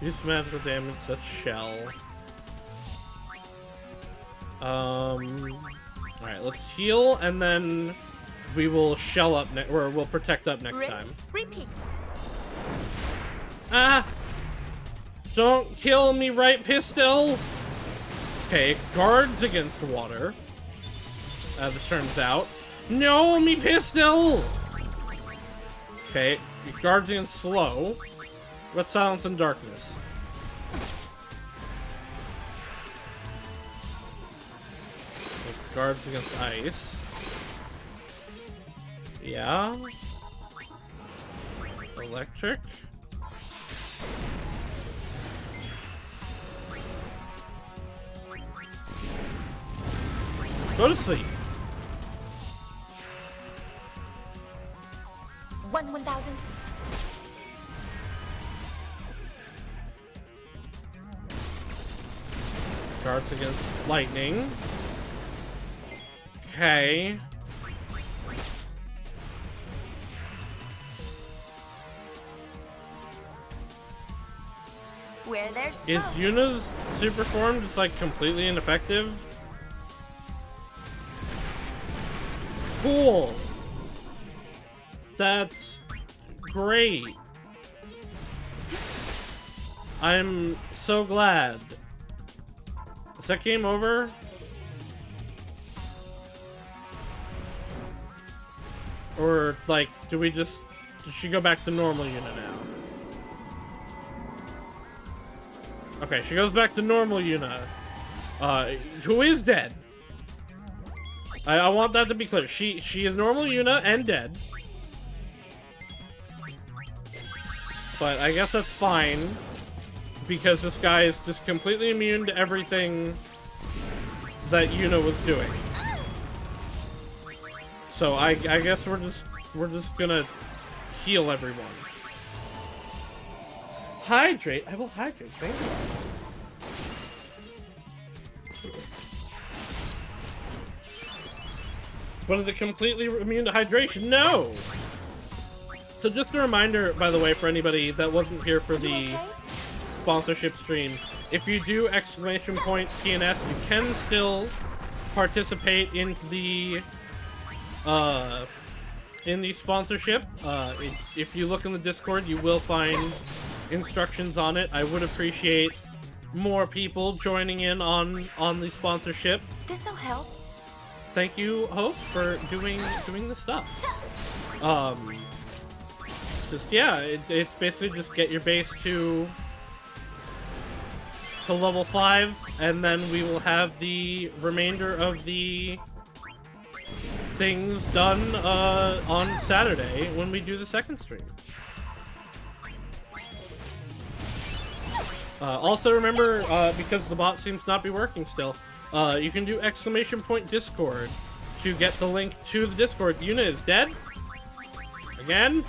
Use magical damage, that's shell. Alright, let's heal, and then we will shell up or we'll protect up next time. Repeat. Ah! Don't kill me, right, pistol? Okay, it guards against water, as it turns out. No, me pistol! Okay, it guards against slow. What's silence and darkness? It guards against ice. Yeah. Electric. Go to sleep. 1,000. Guards against lightning. Okay. Where there's smoke. Is Yuna's super form just like completely ineffective? Cool. That's great. I'm so glad. Is that game over? Or, like, did she go back to normal Yuna now? Okay, she goes back to normal Yuna. Who is dead. I want that to be clear. She is normal Yuna and dead. But I guess that's fine. Because this guy is just completely immune to everything that Yuna was doing. So I guess we're just gonna heal everyone. Hydrate? I will hydrate, thank you. But is it completely immune to hydration? No! So just a reminder, by the way, for anybody that wasn't here for the sponsorship stream, if you do exclamation point TNS, you can still participate in the sponsorship. If you look in the Discord, you will find instructions on it. I would appreciate more people joining in on the sponsorship. This'll help. Thank you, Hope, for doing the stuff. Just yeah, it's basically just get your base to level 5, and then we will have the remainder of the things done on Saturday when we do the second stream. Also remember, because the bot seems to not be working still, you can do exclamation point Discord to get the link to the Discord. Yuna is dead. Again.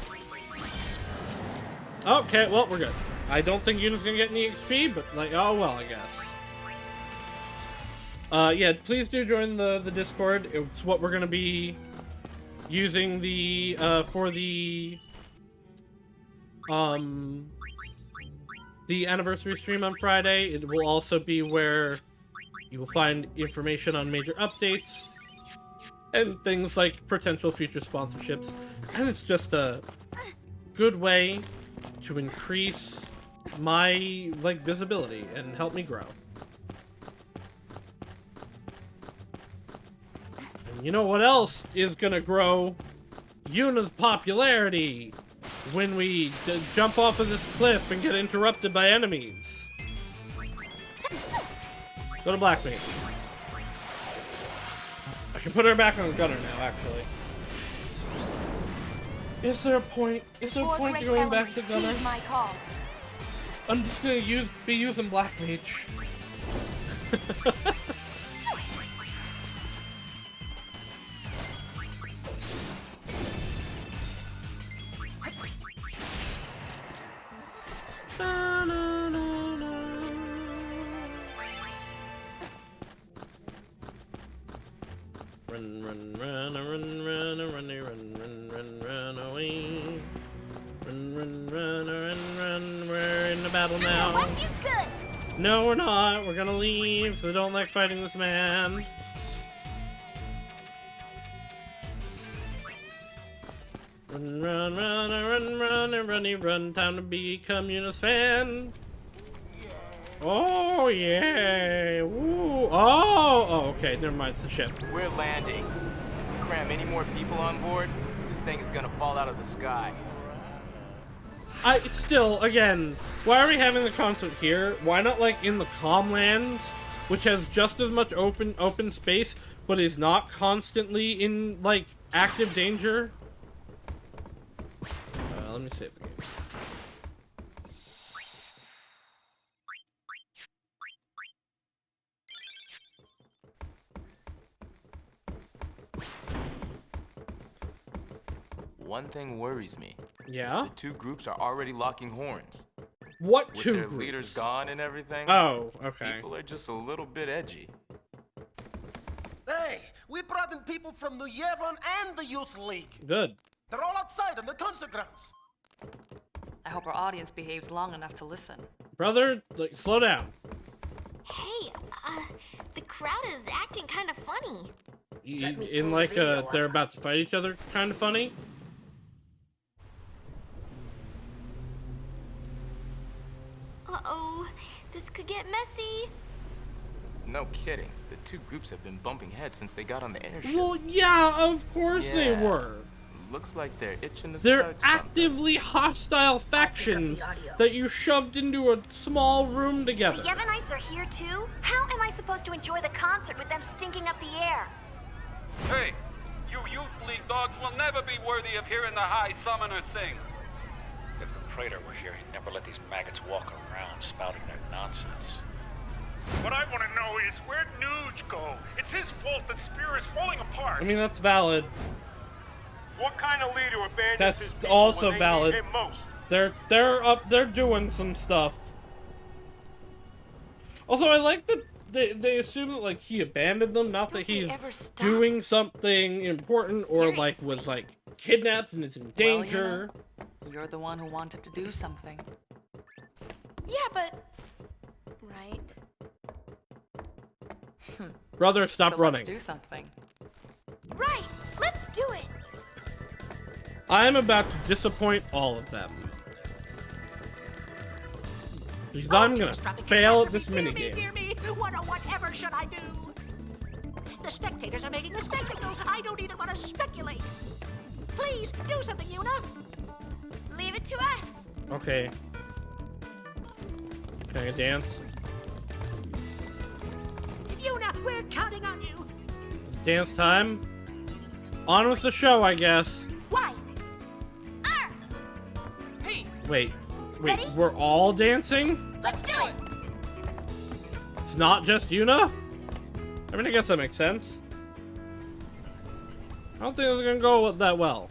Okay, well, we're good. I don't think Yuna's gonna get any XP, but like, oh well, I guess. Yeah, please do join the Discord. It's what we're gonna be using for the anniversary stream on Friday. It will also be where you will find information on major updates and things like potential future sponsorships. And it's just a good way to increase my visibility and help me grow. And you know what else is gonna grow? Yuna's popularity when we jump off of this cliff and get interrupted by enemies. Go to Black Mage. can put her back on Gunner now, actually. Is there a point? Is there a point to going back to Gunner? My call. I'm just gonna be using Black Mage. Run away. Run. We're in the battle now. No, we're not. We're gonna leave. We don't like fighting this man. Run. Time to become Yuna's fan. Oh, yeah. Woo. Oh, okay. Never mind. It's the ship. We're landing. If we cram any more people on board, this thing is gonna fall out of the sky. Still, again, why are we having the concert here? Why not, like, in the Calmlands, which has just as much open space, but is not constantly in, like, active danger? Let me save the game. One thing worries me. Yeah? The two groups are already locking horns. What With two their groups? leaders gone and everything. Oh, okay. People are just a little bit edgy. Hey, we brought in people from New Yevon and the Youth League. Good. They're all outside on the concert grounds. I hope our audience behaves long enough to listen. Brother, like, slow down. Hey, the crowd is acting kind of funny. In like they're about to fight each other kind of funny? Uh-oh, this could get messy. No kidding. The two groups have been bumping heads since they got on the airship. Well, yeah, of course they were. Looks like they're itching to They're start something. actively hostile factions that you shoved into a small room together. The Yevonites are here too? How am I supposed to enjoy the concert with them stinking up the air? Hey, you Youth League dogs will never be worthy of hearing the High Summoner sing. If the Praetor were here, he'd never let these maggots walk around spouting their nonsense. What I want to know is, where'd Nuge go? It's his fault that Spear is falling apart. I mean, that's valid. What kind of leader abandons That's his people also when they valid. need him most? They're doing some stuff. Also, I like that they assume that like he abandoned them, not that he's doing something important or like was like kidnapped and is in danger. Well, you're the one who wanted to do something. Yeah, but right. Brother, stop So running. Let's do something. Right. Let's do it. I'm about to disappoint all of them. Because I'm gonna fail at this minigame. Dear me, whatever should I do? The spectators are making a spectacle. I don't even want to speculate. Please, do something, Yuna. Leave it to us. Okay. Can I dance? Yuna, we're counting on you. It's dance time. On with the show, I guess. Why? Wait, Ready? we're all dancing? Let's do it. It's not just Yuna? I mean, I guess that makes sense. I don't think it's gonna go that well.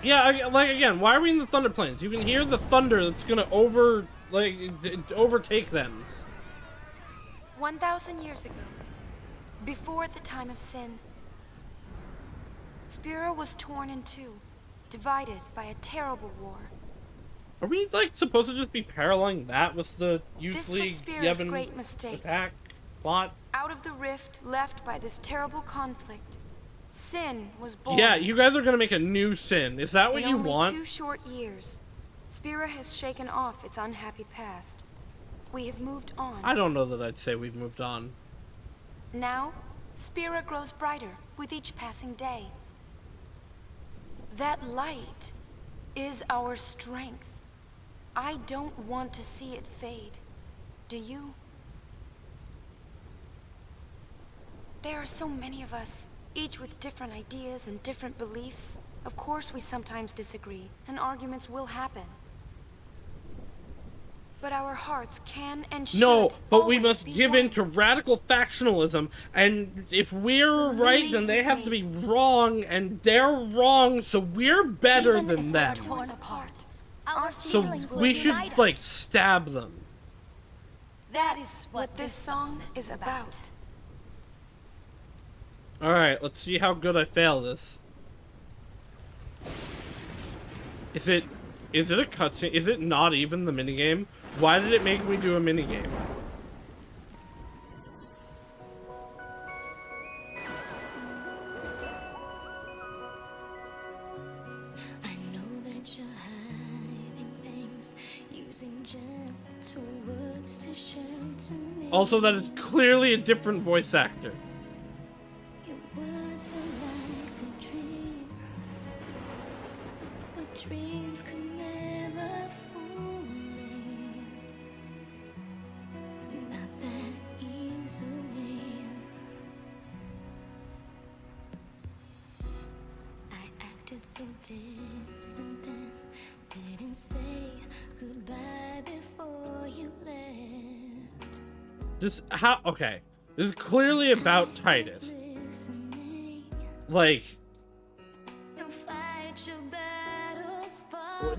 Yeah, like again, why are we in the Thunder Plains? You can hear the thunder that's gonna overtake them. 1,000 years ago, before the time of sin, Spira was torn in two, divided by a terrible war. Are we like supposed to just be paralleling that with the Youth This League was Spira's Yevon great mistake. attack plot? Out of the rift left by this terrible conflict, Sin was born. Yeah, you guys are gonna make a new Sin. Is that what you want? In only 2 short years, Spira has shaken off its unhappy past. We have moved on. I don't know that I'd say we've moved on. Now, Spira grows brighter with each passing day. That light is our strength. I don't want to see it fade. Do you? There are so many of us, each with different ideas and different beliefs. Of course we sometimes disagree, and arguments will happen. But our hearts can and should No, but we must be give one. in to radical factionalism, and if we're right, then they have to be wrong, and they're wrong, so we're better Even than if them. we're torn apart, our So feelings will we should, unite like, us. stab them. That is what this song is about. Alright, let's see how good I fail this. Is it a cutscene? Is it not even the minigame? Why did it make me do a minigame? I know that you're hiding things, using gentle words to shelter me. Also, that is clearly a different voice actor. Your words were like a dream, but dreams could never fool me. Not that easily. I acted so distant then, didn't say goodbye before you left. This, okay. This is clearly about Titus. Like,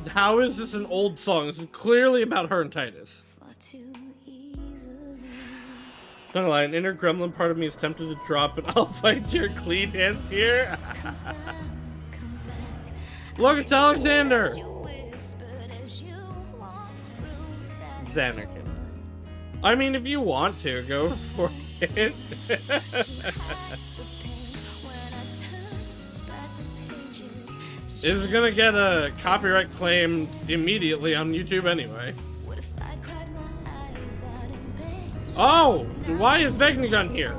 how is this an old song? This is clearly about her and Titus. Not gonna lie, an inner gremlin part of me is tempted to drop an I'll fight your clean dance here. Look, it's Alexander! Xanarkin. I mean, if you want to, go for it. It's gonna get a copyright claim immediately on YouTube anyway. Oh! Why is Vegnagun here?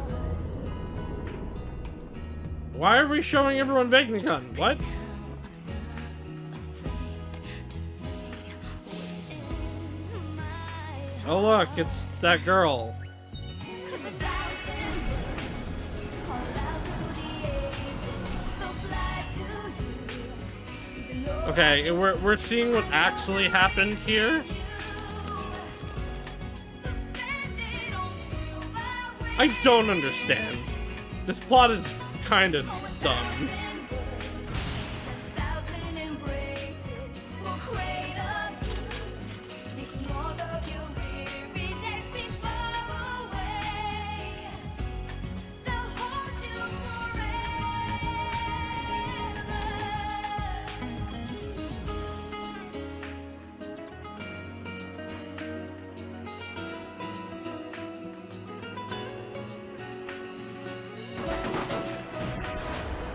Why are we showing everyone Vegnagun? What? Oh look, it's that girl. Okay, we're seeing what actually happened here. I don't understand. This plot is kind of dumb.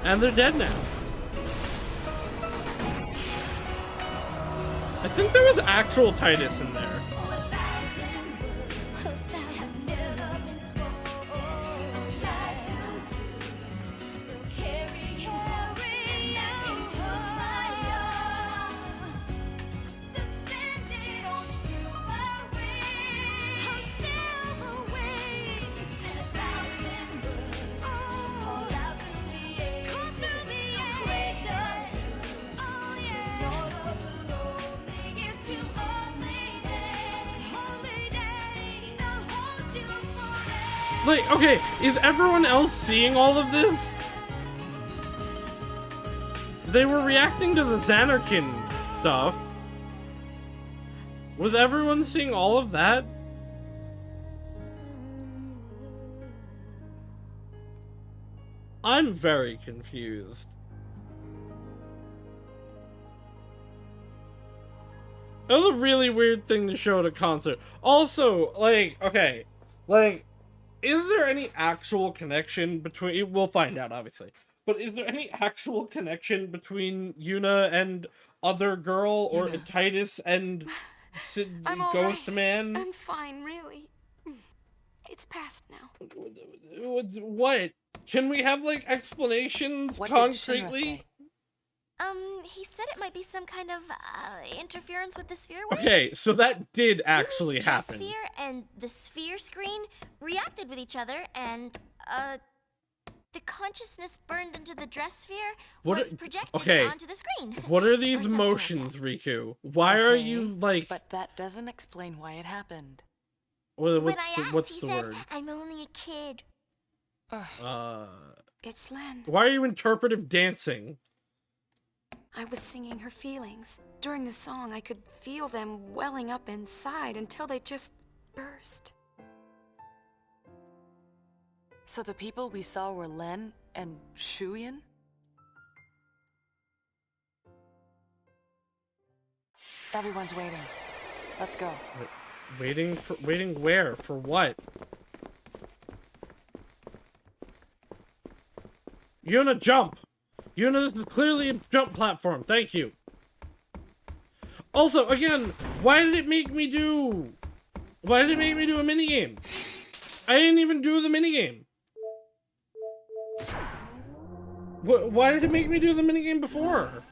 And they're dead now. I think there was actual Titus in there. Like, okay, is everyone else seeing all of this? They were reacting to the Xanarkin stuff. Was everyone seeing all of that? I'm very confused. That was a really weird thing to show at a concert. Also, like, okay, like, is there any actual connection between... We'll find out, obviously. But is there any actual connection between Yuna and other girl, or Yuna. Titus and I'm all Ghost right. Man? I'm fine, really. It's past now. What? Can we have, like, explanations What did Shinra concretely? say? He said it might be some kind of, interference with the sphere waves. Okay, so that did actually happen. The sphere and the sphere screen reacted with each other, and, the consciousness burned into the dress sphere was projected onto the screen. What are these emotions, Riku? Why are you, like... But that doesn't explain why it happened. What's the word? I'm only a kid. It's Len. Why are you interpretive dancing? I was singing her feelings. During the song, I could feel them welling up inside until they just burst. So the people we saw were Len and Shuyin? Everyone's waiting. Let's go. Waiting where? For what? Yuna, jump! Yuna, this is clearly a jump platform. Thank you. Also, again, why did it make me do... Why did it make me do a minigame? I didn't even do the minigame. Why did it make me do the minigame before?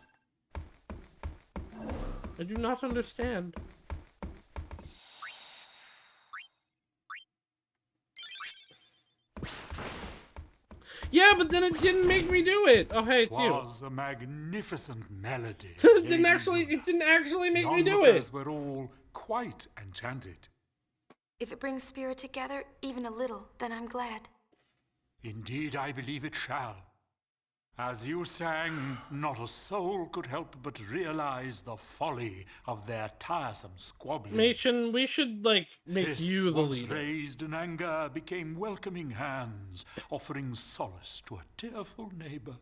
I do not understand. Yeah, but then it didn't make me do it. Oh, hey, it's you. It was a magnificent melody. It didn't actually make me do it. We're all quite enchanted. If it brings spirit together, even a little, then I'm glad. Indeed, I believe it shall. As you sang, not a soul could help but realize the folly of their tiresome squabbling. Machen, we should, like, make Fists you the once leader. raised in anger became welcoming hands, offering solace to a tearful neighbor.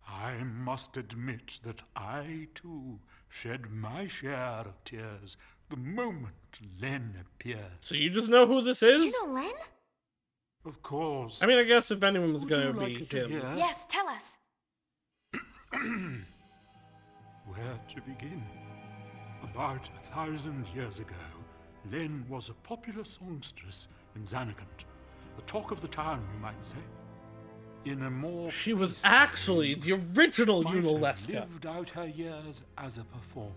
I must admit that I, too, shed my share of tears the moment Len appeared. So you just know who this is? You know Len? Of course. I mean, I guess if anyone was gonna be like to him. hear? Yes, tell us. Where to begin? About 1,000 years ago, Len was a popular songstress in Zanarkand. The talk of the town, you might say. In a more She was actually the original might have Yuna lived out her years as a performer.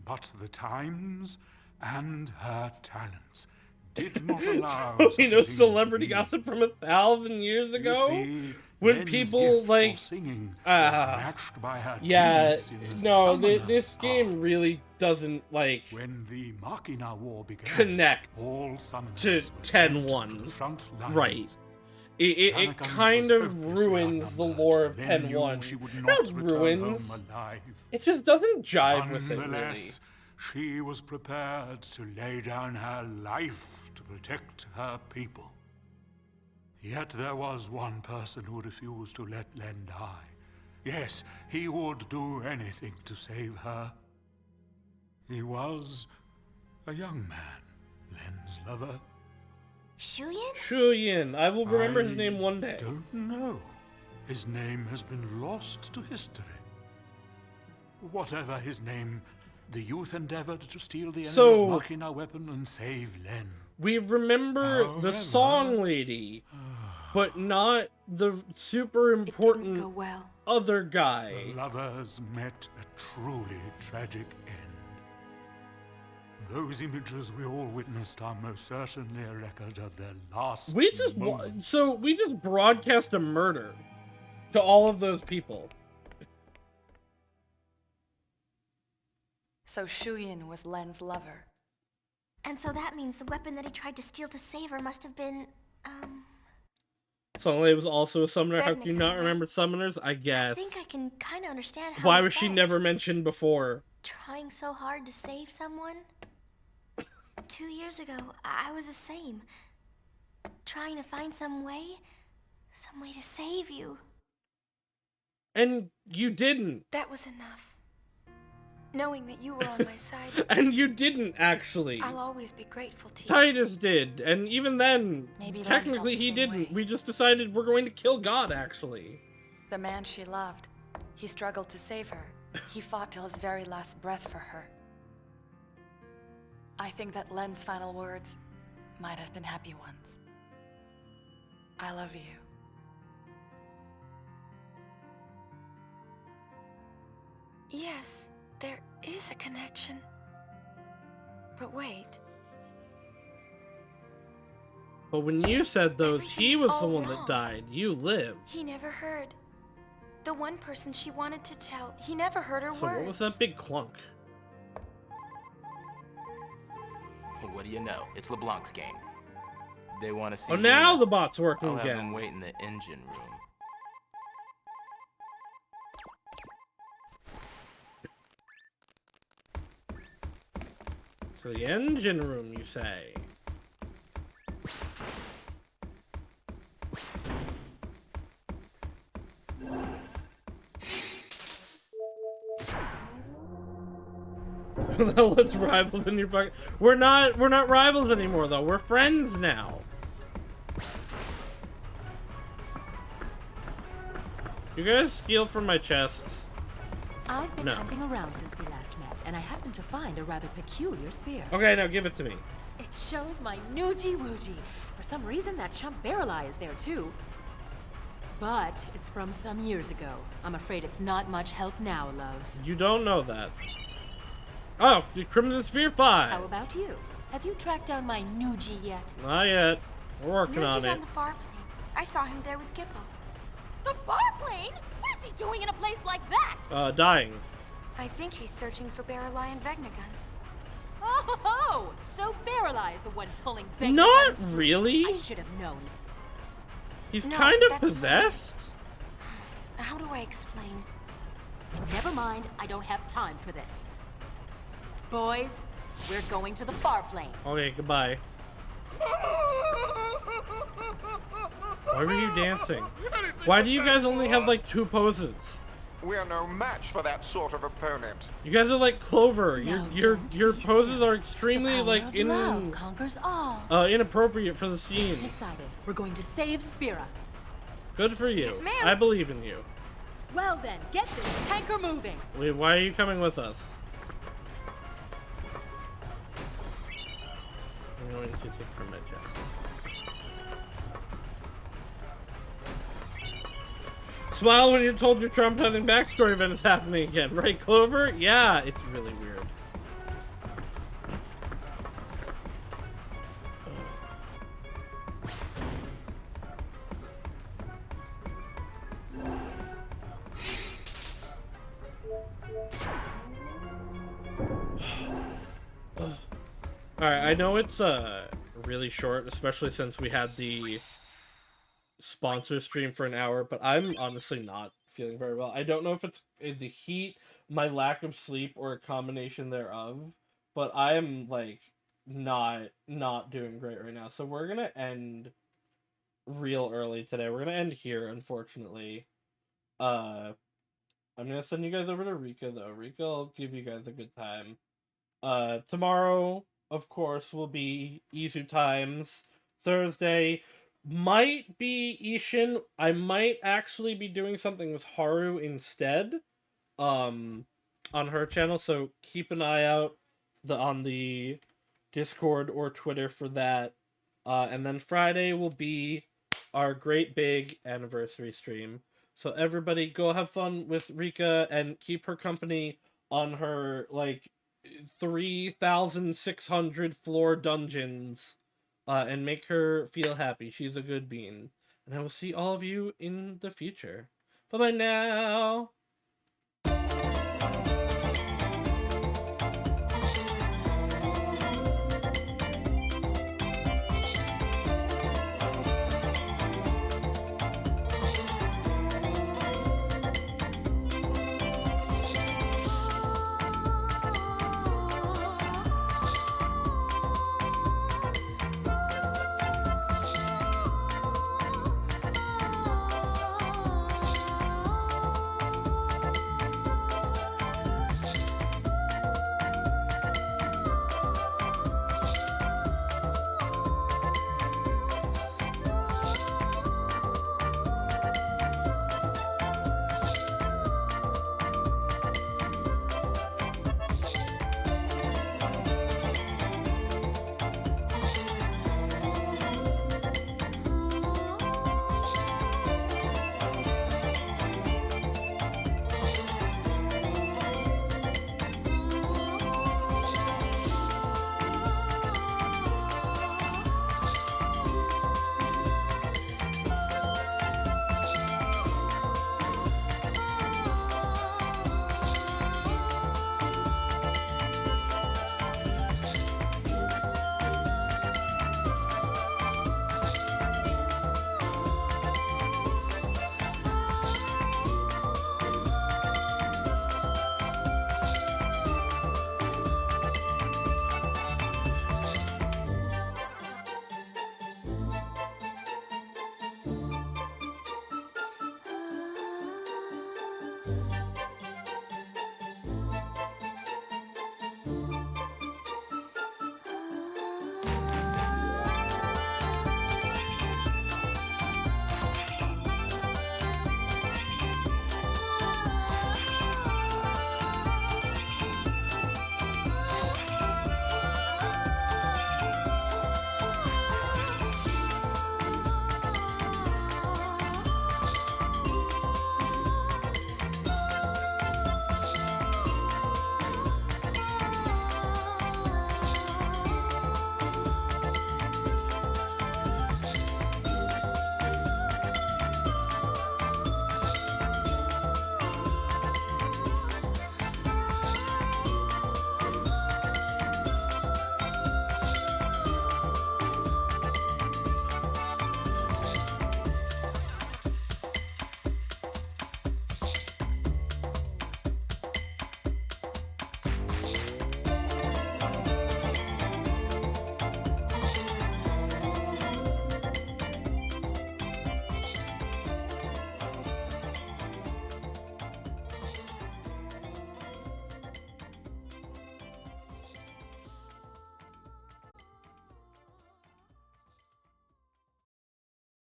But the times and her talents did not allow such You a know, thing celebrity to be. gossip from 1,000 years ago? See, When Len's people, gift for like... singing was matched by her Yeah, genius in the no, summoner this game arts. really doesn't, like... When the Machina War began, connect all summoners to were sent 10-1. to the front lines. Right. It Zanarkand kind was of hopelessly ruins the outnumbered. lore of Len knew 10-1. she would Not not return ruins. home alive. It just doesn't jive with it, really. Nonetheless, she was prepared to lay down her life to protect her people. Yet there was one person who refused to let Len die. Yes, he would do anything to save her. He was a young man, Len's lover. Shuyin? Shuyin. I will remember his name one day. Don't know. His name has been lost to history. Whatever his name, the youth endeavored to steal the enemy's Machina weapon and save Len. We remember the song lady, but not the super important other guy. The lovers met a truly tragic end. Those images we all witnessed are most certainly a record of their last moments. We just broadcast a murder to all of those people. So Shuyin was Len's lover. And so that means the weapon that he tried to steal to save her must have been, Song lady was also a summoner. How can you Bednica, not remember summoners? I guess. I think I can kind of understand how Why it was she felt. never mentioned before? Trying so hard to save someone? 2 years ago, I was the same. Trying to find some way to save you. And you didn't. That was enough. knowing that you were on my side. And you didn't, actually. I'll always be grateful to you. Titus did, and even then, Maybe technically he didn't. We just decided we're going to kill God, actually. The man she loved, he struggled to save her. He fought till his very last breath for her. I think that Len's final words might have been happy ones. I love you. Yes, there is a connection. But wait. But when you said those, he was the one that died. You lived. He never heard. The one person she wanted to tell, he never heard her words. So what was that big clunk? What do you know? It's LeBlanc's game. They want to see. Oh, now the bot's working I'll have again. them wait in the engine room. To the engine room, you say? Let's rival in your fucking. We're not rivals anymore though. We're friends now. You guys steal from my chests. I've been hunting around since we last met, and I happened to find a rather peculiar sphere. Okay, now give it to me. It shows my Nuji Wooji. For some reason, that chump Barreleye is there too. But it's from some years ago. I'm afraid it's not much help now, loves. You don't know that. Oh, the Crimson Sphere 5. How about you? Have you tracked down my Nuji yet? Not yet. We're working on Nuji's it. on the far plane. I saw him there with Gippo. The Farplane? What is he doing in a place like that? Dying. I think he's searching for Barreleye and Vegnagun. Oh, so Barreleye is the one pulling Vegnagun. Not really. I should have known. He's No, kind of that's possessed. How do I explain? Never mind, I don't have time for this. Boys, we're going to the Farplane. Okay, goodbye. Why were you dancing? Why do you guys only have like 2 poses? We're no match for that sort of opponent. You guys are like Clover. Now Your poses are extremely like Love conquers all. inappropriate for the scene. It's decided. We're going to save Spira. Good for you. Yes, ma'am. I believe in you. Well then, get this tanker moving. Wait, why are you coming with us? I'm going to take from my chest. Smile when you're told your traumatizing backstory event is happening again, right, Clover? Yeah, it's really weird. Alright, I know it's really short, especially since we had the sponsor stream for an hour, but I'm honestly not feeling very well. I don't know if it's the heat, my lack of sleep, or a combination thereof, but I am like not doing great right now. So we're gonna end real early today. We're gonna end here, unfortunately. I'm gonna send you guys over to Rika though. Rika will give you guys a good time. Tomorrow, of course, will be Izu times. Thursday might be Ishin. I might actually be doing something with Haru instead, on her channel. So keep an eye out on the Discord or Twitter for that. And then Friday will be our great big anniversary stream. So everybody go have fun with Rika and keep her company on her like 3,600 floor dungeons, and make her feel happy. She's a good bean. And I will see all of you in the future. Bye-bye now!